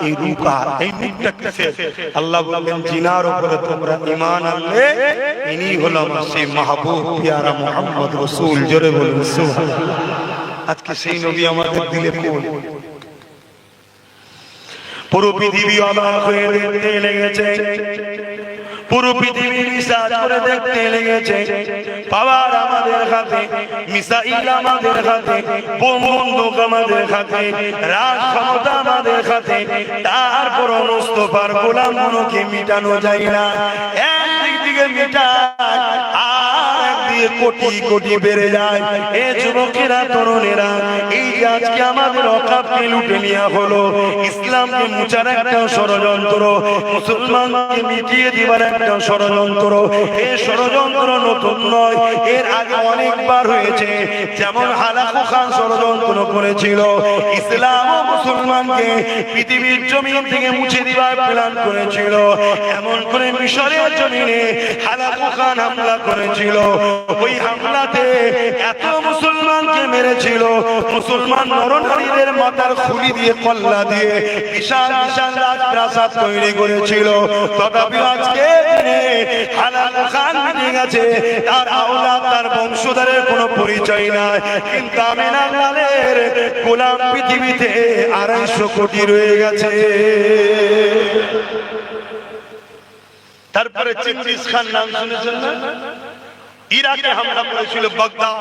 এই রূহ কার, এই রূহটা কিসের? আল্লাহ বললেন জিনার উপরে তোমরা ঈমান আনলে ইনি হলো আমার সেই মাহবুব প্যারা মুহাম্মদ রাসূল। জোরে বলুন সুবহানাল্লাহ। আজকে সেই নবী আমাদের দিলে কোন? পুরো পৃথিবী অবাক হয়ে দেখতে লেগেছে, পুরো পৃথিবী রিসার্চ করে দেখতে লেগেছে। পাওয়ার আমাদের হাতে, মিসাইল আমাদের হাতে, বোম বন্দুক আমাদের হাতে, রাজ ক্ষমতা আমাদের হাতে, তারপর মুস্তাফার গোলামগুলোকে মিটানো যায় না। একদিকে মিটায় আর একদিকে কোটি কোটি বেড়ে যায়। এ যুবকেরা, তরুণেরা, এই যে আজকে আমাদের অকাপকে লুটে নেওয়া হলো, ইসলামকে মুছার একটা ষড়যন্ত্র, মুসলমানকে মিটিয়ে দিবার একটা ষড়যন্ত্র। এই ষড়যন্ত্র নতুন নয়, এর আগে অনেকবার হয়েছে। যেমন হালাকু খান ষড়যন্ত্র করেছিল, ইসলাম ও মুসলমানকে পৃথিবীর জমিন থেকে মুছে দিবার প্ল্যান করেছিল। এমন করে মিশরের জমিনে হালাকু খান হামলা করেছিল। ওই হামলাতে এত মুসলমানকে মেরেছিল, মুসলমান নরনারীদের মাথার খুলি দিয়ে কল্লা দিয়ে বিশাল বিশাল রাজপ্রাসাদ তৈরি করেছিল। তথাপি আজকে হালাকু খান মিটে গেছে, তার আওলাদ তার বংশধরের কোনো পরিচয় নাই। কিন্তু আমিনার লালের গোলাম পৃথিবীতে 250 কোটি রয়ে গেছে। তারপরে চেঙ্গিস খান নাম শুনেছেন না? ইরাকে হামলা করেছিল বাগদাদ।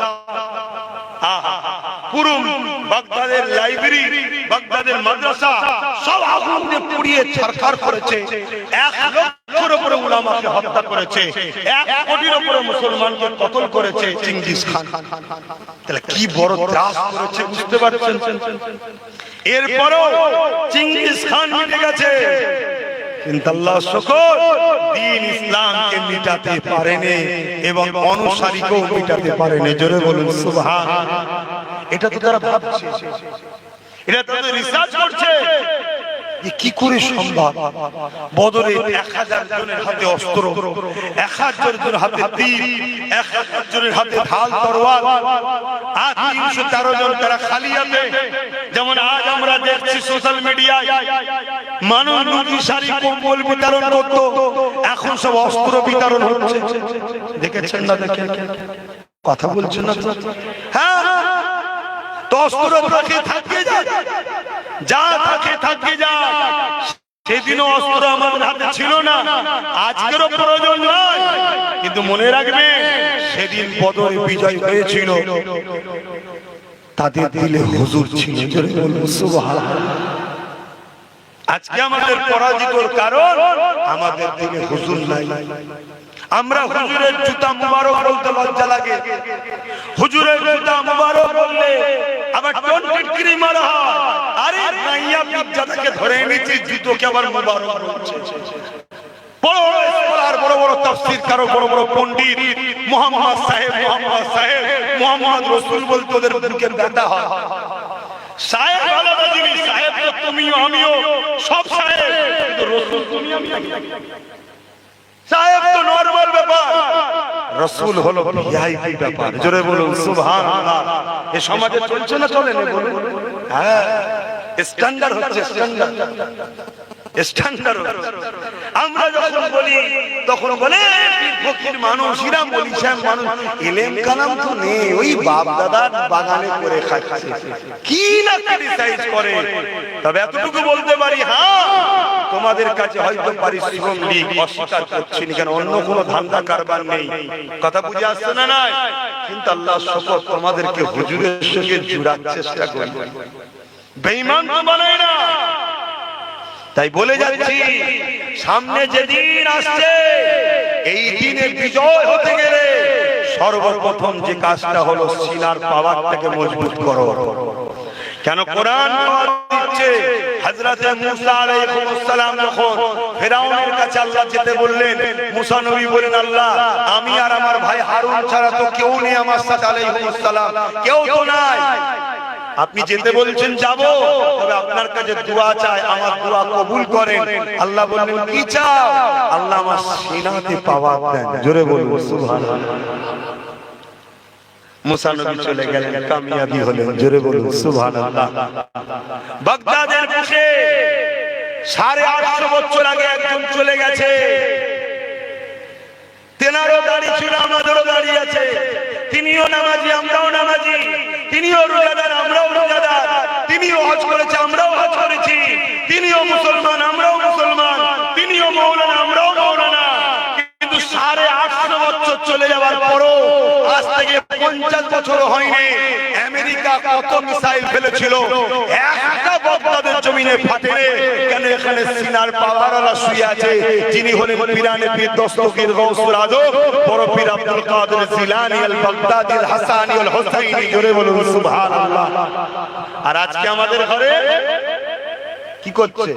পুরো বাগদাদের লাইব্রেরি, বাগদাদের মাদ্রাসা সব আগুন দিয়ে পুড়িয়ে ছারখার করেছে। 1 লক্ষের উপরে উলামাকে হত্যা করেছে, 1 কোটির উপরে মুসলমানকে কতল করেছে চেঙ্গিস খান। তাহলে কি বড় ত্রাস করেছে বুঝতে পারছেন? এরপরও চেঙ্গিস খান মিটে গেছে, কিন্তু আল্লাহ শুকর দ্বীন ইসলামকে মিটাতে পারেনি এবং অনুসারীকেও মিটাতে পারেনি। জোরে বলুন সুবহানাল্লাহ। এটা তো তারা ভাবছে, এটা তো রিসার্চ করছে। কি করে সম্ভব? বদরে 1000 জনের হাতে অস্ত্র, 1000 জনের হাতে তীর, 1000 জনের হাতে ঢাল তরোয়াল, আর 313 জন তারা খালি হাতে। যেমন আজ আমরা দেখছি সোশ্যাল মিডিয়ায় মানুষ লুঙ্গি শাড়ি কম্বল বিতরণ করতো, এখন সব অস্ত্র বিতরণ হচ্ছে। দেখেছেন না? দেখেন, কথা বলছেন না? হ্যাঁ, তো অস্ত্র থাকে থাকে যা থাকে থাকে যা। সেদিনও অস্ত্র আমাদের হাতে ছিল না, আজকেরও প্রয়োজন নয়, কিন্তু মনে রাখবে সেদিন বদরে বিজয় হয়েছিল, তাদের দিলে হুজুর ছিল। সুবহানাল্লাহ। আজকে আমাদের পরাজিতর কারণ আমাদের দিলে হুজুর নাই। আমরা হুজুরের জুতা মুবারক বলতে লজ্জা লাগে। হুজুরের জুতা মুবারক বললে আবার টোনটিটকিরি মারা হয়। আরে নাইয়া পিজ্জাটাকে ধরে এনেছি, জুতোকে আবার মুবারক বলছে। বড় বড় স্কলার, বড় বড় তাফসীরকার, বড় বড় পণ্ডিত মুহাম্মদ সাহেব, মুহাম্মদ সাহেব, মুহাম্মদ রাসূল বলতে ওদের বুকের ব্যথা হয়। সাহেব আলাদা জিনিস, সাহেব তো তুমিও আমিও সব সাহেব, কিন্তু রাসূল তুমি আমি। সাহেব তো নরমাল ব্যাপার, রাসূল হলো ভিআইপি ব্যাপার। জোরে বলুন সুবহানাল্লাহ। এই সমাজে চলছে না চলে না? বলুন। হ্যাঁ, স্ট্যান্ডার্ড হচ্ছে, স্ট্যান্ডার্ড স্ট্যান্ডার্ড। আমরা যখন বলি তখন বলে ফকির মানুষ, ইরাম বলি সাহেব মানুষ, ইলম কালাম তো নেই, ওই বাপ দাদার বাগানে করে খাচ্ছে, কি না ক্রিটিসাইজ করে। তবে এতটুকু বলতে পারি, হ্যাঁ তোমাদের কাছে হয়তো পারিশ্রমিক লিগ অস্বীকার করছি না, কেন অন্য কোনো ধান্দা কারবার নেই। কথা বুঝে আসছে না? নাই, কিন্তু আল্লাহ শপথ তোমাদেরকে হুজুরের সঙ্গে জুড়ার চেষ্টা করি, বেঈমান তো বানাই না। তাই বলে যাচ্ছি, সামনে যেদিন আসছে, এই দিনে বিজয় হতে গেলে সর্বপ্রথম যে কাজটা হলো সিনার পাওয়ারটাকে মজবুত করো। কেন কোরআন দিচ্ছে, হযরত মুসা আলাইহিস সালাম যখন ফিরাউনের কাছে আল্লাহ যেতে বললেন, মুসা নবী বলেন, আল্লাহ আমি আর আমার ভাই হারুন ছাড়া তো কেউ নেই আমার সাথে, আলাইহিস সালাম কেউ তো নাই, আপনি যেতে বলছেন যাব, তবে আপনার কাছে দোয়া চাই, আমার দোয়া কবুল করেন। আল্লাহ বললেন কি চাও? আল্লাহ আমার সিনাতে পাওয়ার দেন। জোরে বলুন সুবহানাল্লাহ। মুসা নবী চলে গেলেন, কামিয়াবি হলেন। জোরে বলুন সুবহানাল্লাহ। বাগদাদের বুকে 850 বছর আগে একজন চলে গেছে, তেনারও দাড়ি ছিল, আমাদেরও দাড়ি আছে, তিনিও নামাজি আমরাও নামাজি, তিনিও রোজাদার আমরাও রোজাদার, তিনিও হজ করেছে আমরাও হজ করেছি, তিনিও মুসলমান আমরাও মুসলমান, তিনিও মাওলানা আমরাও মাওলানা। কিন্তু 850 বছর চলে যাওয়ার পরও আজ থেকে 50 বছর হয়নি, আমেরিকা কত মিসাইল ফেলেছিল, একটা বাগদাদের জমিনে ফাটেনি। কেন? এখানে সিনার পাওয়ারওয়ালা শুয়ে আছে, যিনি হলেন পীরানে পীর দস্তগীর গৌসুল আজম বড় পীর আব্দুল কাদের জিলানী আল বাগদাদি আল হাসানী আল হুসাইনি। জোরে বলুন সুবহানাল্লাহ। আর আজকে আমাদের ঘরে কি করছে?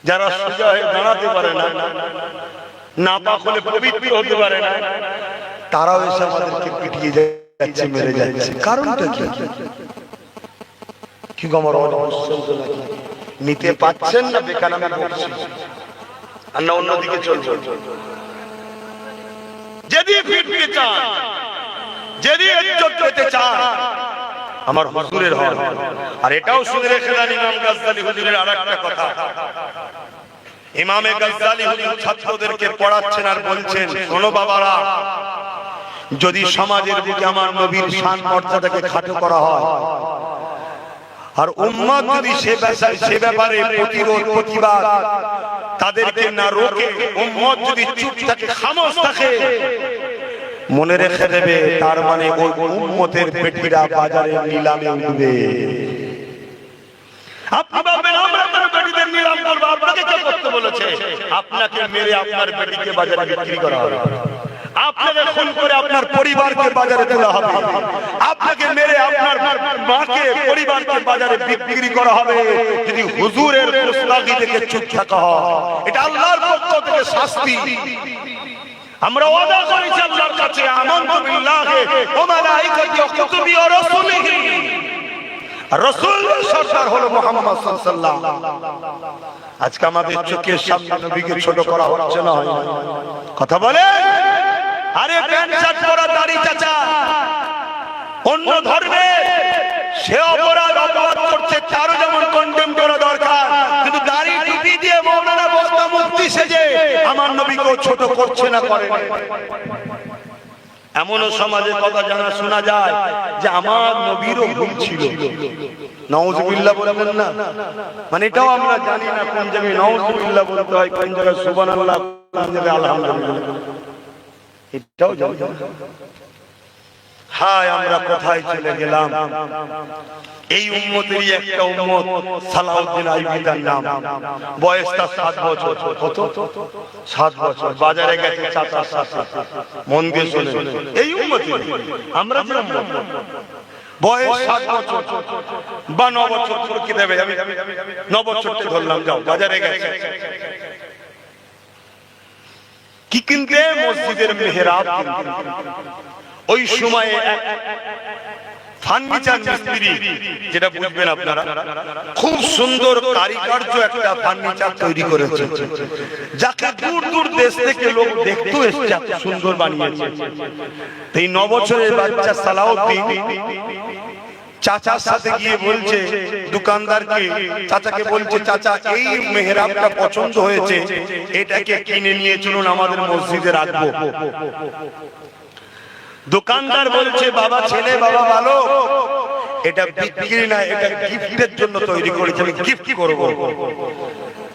যারা সোজা হয়ে দাঁড়াতে পারে না, নাপাক হলে পবিত্র হতে পারে না, তারাও এসে আমাদেরকে পিটিয়ে যাচ্ছে, মেরে যাচ্ছে। কারণটা কি? কি গমর নিতে পাচ্ছেন না, বেকার আমি বলছি, আর না অন্যদিকে চলছে। যদি ফিরতে চান, যদি ইজ্জত পেতে চান, আমার হুজুরের হন। আর এটাও শুনে রেখে দেন ইমাম গাজ্জালী হুজুরের আরেকটা কথা। ইমামে গাজ্জালী হুজুর ছাত্রদেরকে পড়াচ্ছেন আর বলছেন, শোনো বাবারা, যদি সমাজের বুকে আমার নবীর শান মর্যাদাকে খাটো করা হয়, আর উম্মত যদি সে ব্যাপারে প্রতিরোধ প্রতিবাদ তাদেরকে না রোকে, উম্মত যদি চুপ থাকে, খামোশ থাকে, মনে রেখে দেবে তার মানে ওই উম্মতের বেটিরা বাজারে নিলামে উঠবে। আপনি ভাববেন আমরা তার বেটিদের নিলাম করব, আপনাকে কে করতে বলেছে? আপনাকে মেরে আপনার বেটিকে বাজারে বিক্রি করা হবে, আপনাকে খুন করে আপনার পরিবারকে বাজারে তোলা হবে, আপনাকে মেরে আপনার মাকে পরিবারকে বাজারে বিক্রি করা হবে যদি হুজুরের গোস্তাখি থেকে চুপ থাকা হয়। এটা আল্লাহর পক্ষ থেকে শাস্তি। আমরা ওয়াদা করেছি আল্লাহর কাছে, আমানতু বিল্লাহি ওয়া মালাইকাতিহি ওয়া কুতুবিহি ওয়া রাসূলিহি, রাসূল সরদার হলো মুহাম্মদ সাল্লাল্লাহু আলাইহি ওয়াসাল্লাম। আজকে আমাদের চোখের সামনে নবীকে ছোট করা হচ্ছে না, কথা বলে। আরে প্যান্ট শার্ট পরা দাড়ি চাচা অন্য ধর্মে সে অপরাধ করছে, তারও যেমন কন্ডেম করা দরকার, কিন্তু দাড়ি টুপি দিয়ে মৌলানা বক্তা মুফতি সেজে আমার নবীকেও ছোট করছে না, করে এমনও সমাজে কথা জানা শোনা যায় যে আমার নবীরও ভুল ছিল। নাউজুবিল্লাহ বলবেন না, মানে এটাও আমরা জানি না কোন জায়গায় নাউজুবিল্লাহ বলতে হয়, কোন জায়গায় সুবহানাল্লাহ, কোন জায়গায় আলহামদুলিল্লাহ, এটাও জানি না। হায় আমরা কোথায় চলে গেলাম। এই উম্মতেরই একটা উম্মত সালাউদ্দিন আইয়ুবী তার নাম, বয়স তার 7 বছর। কত? 7 বছর। বাজারে গেছে চাচার সাথে, মন দিয়ে শুনে, এই উম্মতের আমরা যে বয়স 7 বছর বা 9 বছর কি দেবে, আমি 9 বছরতে ধরলাম, যাও বাজারে গেছে কি কিনতে, মসজিদের মেহরাব কিনতে। ওই সময়ে ফার্নিচার মিস্ত্রি, যেটা বুঝবেন আপনারা, খুব সুন্দর কারিকার্য একটা ফার্নিচার তৈরি করেছে, যাকে দূর দূর দেশ থেকে লোক দেখতে এসেছে, সুন্দর বানিয়েছে। এই 9 বছরের বাচ্চা সালাউদ্দিন চাচার সাথে গিয়ে বলছে দোকানদারকে, চাচাকে বলছে, চাচা এই মেহরাবটা পছন্দ হয়েছে, এটাকে কিনে নিয়ে চলুন আমাদের মসজিদে রাখবো। দোকানদার বলছে, বাবা ছেলে, বাবা ভালো, এটা বিক্রি না, এটা গিফটের জন্য তৈরি করেছে, আমি গিফট করব।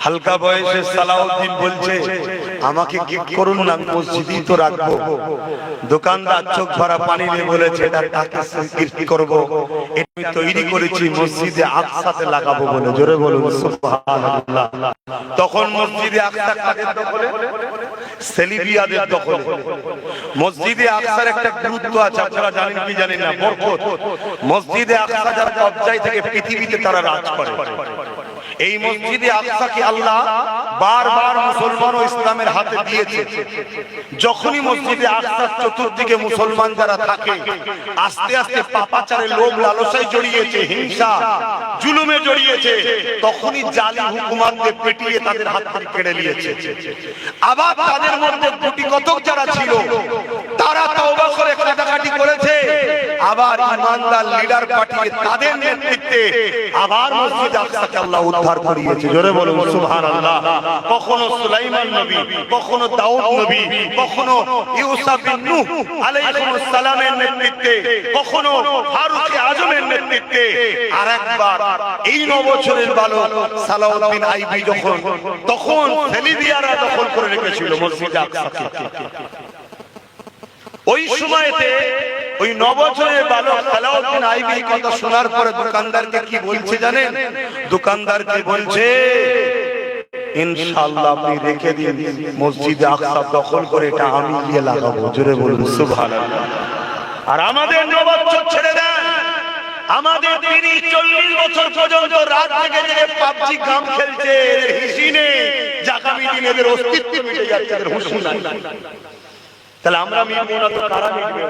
হালকা বয়সে সালাউদ্দিন বলছে, আমাকে গিফট করুন না, মসজিদেই তো রাখবো। দোকানদার চোখ ভরা পানি নিয়ে বলেছে, এটা কাকে গিফট করব, এটা আমি তৈরি করেছি মসজিদে আকসাতে লাগাবো বলে। জোরে বলুন সুবহানাল্লাহ। তখন মসজিদে আকসা কাদের দখলে? সেলিবিয়াদের দখলে। মসজিদে আকসার একটা গুরুত্ব আছে, আপনারা জানেন কি জানেন না, বরকত। মসজিদে আকসা যার কবজায় থেকে পৃথিবীতে তারা রাজ করে। এই মসজিদে আকসাকে আল্লাহ বারবার মুসলমান ও ইসলামের হাতে দিয়েছে। যখনই মসজিদে আকসার চতুর্দিকে মুসলমান যারা থাকে, আস্তে আস্তে পাপাচারে, লোভ লালসায় জড়িয়েছে, হিংসা জুলুমে জড়িয়েছে, তখনই জালি হুকুমাতকে পেটিয়ে তাদের হাত থেকে কেড়ে নিয়েছে। আবার তাদের মধ্যে গুটি কতক যারা ছিল, তারা তওবা করে কাটাকাটি করেছে, আবার ইমানদার লিডার পাঠিয়ে তাদের নেতৃত্বে আবার মসজিদ আকসাকে আল্লাহ উদ্ধার করিয়েছে। জোরে বলুন সুবহানাল্লাহ। কখনো সুলাইমান নবী, কখনো দাউদ নবী, কখনো ইউসুফ বিন নূহ আলাইহিস সালামের নেতৃত্বে, কখনো ফারুক আজমের নেতৃত্বে, আর একবার এই 9 বছরের বালক সালাউদ্দিন আইয়ুবী তখন সেলিবিয়ারা দখল করে রেখেছিল মসজিদ আকসাকে। ওই সময়তে ওই 9 বছরের বালক সালাউদ্দিন আইয়ুবী কথা শোনার পরে দোকানদারকে কি বলছে জানেন? দোকানদারকে বলছে, ইনশাআল্লাহ আপনি রেখে দিন, মসজিদে আকসা দখল করে এটা আমি গিয়ে লাগাবো। জোরে বলুন সুবহানাল্লাহ। আর আমাদের 9 বছর ছেড়ে দেন, আমাদের 30-40 বছর পর্যন্ত রাত থেকে জেগে পাবজি গেম খেলছে, এদের হিসি নেই, আগামী দিনে এদের অস্তিত্ব মিটে যাচ্ছে, এদের হুঁশ নাই। তাহলে আমরা মিটবো না তো কারা মিটবে?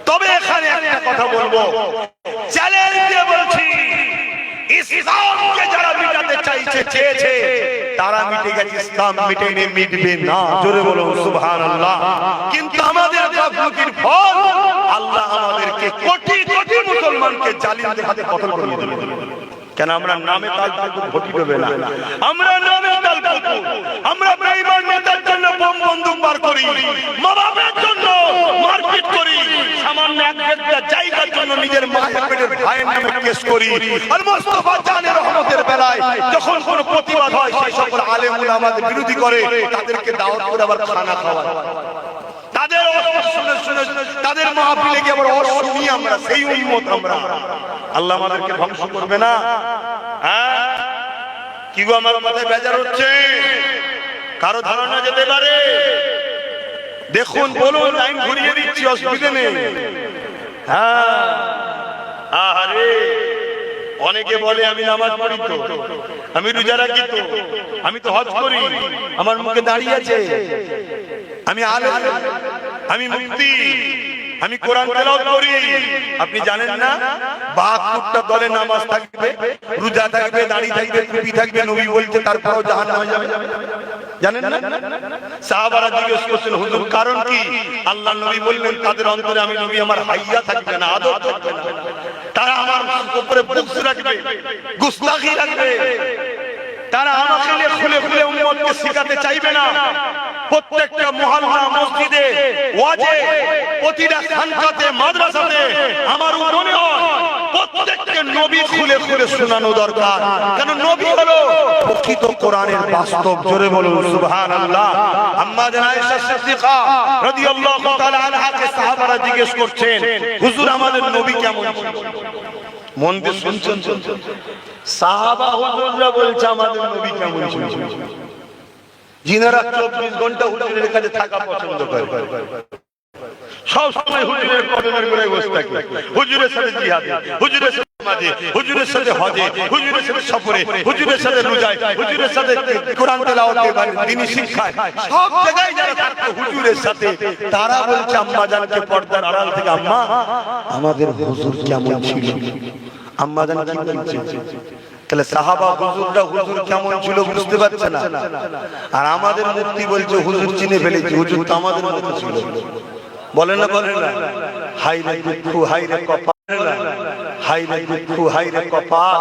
তবে এখানে একটা কথা বলবো, চ্যালেঞ্জ দিয়ে বলছি, ইসলামকে যারা মিটাতে চেয়েছে তারা মিটে গেছে, ইসলাম মিটেনি, মিটবে না। জোরে বলুন সুবহানাল্লাহ। কিন্তু আমাদের গাফলতির ফল আল্লাহ আমাদেরকে কোটি কোটি মুসলমানকে জালিমদের হাতে কতল করিয়ে দেবে। কেন? আমরা নামে তাল ভোটি দেবে না, আমরা নামে তাল কুকুর, আমরা বেঈমান নেতার জন্য বোম বন্দুক বার করি, মা বাবার জন্য মারপিট করি, সামান্য একটা জায়গার জন্য নিজের মায়ের পেটের ভাইয়ের নামে কেস করি। আর মুস্তাফা জানের রহমতের বেলায় যখন কোনো প্রতিবাদ হয়, সেই সকল আলেম উলামাদের বিরোধী করে, তাদেরকে দাওয়াত করে আবার খানা খাওয়ায়, তাদের তাদের মাহফিলে গিয়ে আবার শুনি আমরা, সেই উম্মত আমরা। আল্লাহ আমাদেরকে ধ্বংস করবে না? হ্যাঁ, কি গো আমার মাথায় বেজার হচ্ছে? কারো ধারণা যেতে পারে? দেখুন, বলুন, লাইন ঘুরিয়ে দিচ্ছি, অসুবিধা নেই। হ্যাঁ, আরে অনেকে বলে আমি নামাজ পড়ি তো, আমি রোজা রাখি তো, আমি তো হজ করি, আমার মুখে দাঁড়িয়ে আছে, আমি আলেম, আমি মুফতি, আমি কোরআন তেলাওয়াত করি। আপনি জানেন না 72টা দলে নামাজ থাকবে, রোজা থাকবে, দাড়ি থাকবে, টুপি থাকবে, নবী বলতে তারপরেও জাহান্নামে যাবে। জানেন না? সাহাবারা জিজ্ঞেস করছেন, হুজুর কারণ কি? আল্লাহ নবী বললেন তাদের অন্তরে আমি নবী আমার হাইয়া থাকবে না, আদব থাকবে না, তারা আমার উপরে বুকস রাখবে, গুস্তাখি রাখবে, তারা আমাকে নিয়ে খুলে খুলে উম্মতকে শিখাতে চাইবে না। প্রত্যেকটা মুহাল্লা মসজিদে ওয়াজে প্রতিটা খানকাতে মাদ্রাসাতে আমার মনে হয় প্রত্যেকটা নবী খুলে খুলে শোনানো দরকার। কারণ নবী হলো প্রকৃত কোরআনের বাস্তব। জোরে বলুন সুবহানাল্লাহ। আম্মা জান আয়েশা সিদ্দিকা রাদিয়াল্লাহু তাআলা আনহাকে সাহাবারা জিজ্ঞেস করছেন, হুজুর আমাদের নবী কেমন ছিল? মন দিয়ে শুনছেন? সাহাবা হুজুররা বলছে আমাদের নবী কেমন ছিল? যিনারা 24 ঘন্টা হুজুরের কাছে থাকা পছন্দ করে, সব সময় হুজুরের কদমের গোড়ায় বসে থাকে, হুজুরের সাথে জিহাদে, হুজুরের সাথে নামাজে, হুজুরের সাথে হজে, হুজুরের সাথে সফরে, হুজুরের সাথে রোজায়, হুজুরের সাথে কোরআন তেলাওয়াতে, দ্বীনি শিক্ষায়, সব জায়গায় যারা থাকতো হুজুরের সাথে, তারা বলছে আম্মা জানকে পর্দার আড়াল থেকে, আম্মা আমাদের হুজুর কেমন ছিল? আম্মা জান কি বলছে? তাহলে সাহাবা হুজুররা হুজুর কেমন ছিল বুঝতে পারছে না, আর আমাদের মুফতি বলছে হুজুর চিনে ফেলেছি, হুজুর তো আমাদের মতো ছিল। বলে না, বলে না, হাই রে দুঃখ, হাই রে কপাল, হাই রে দুঃখ, হাই রে কপাল।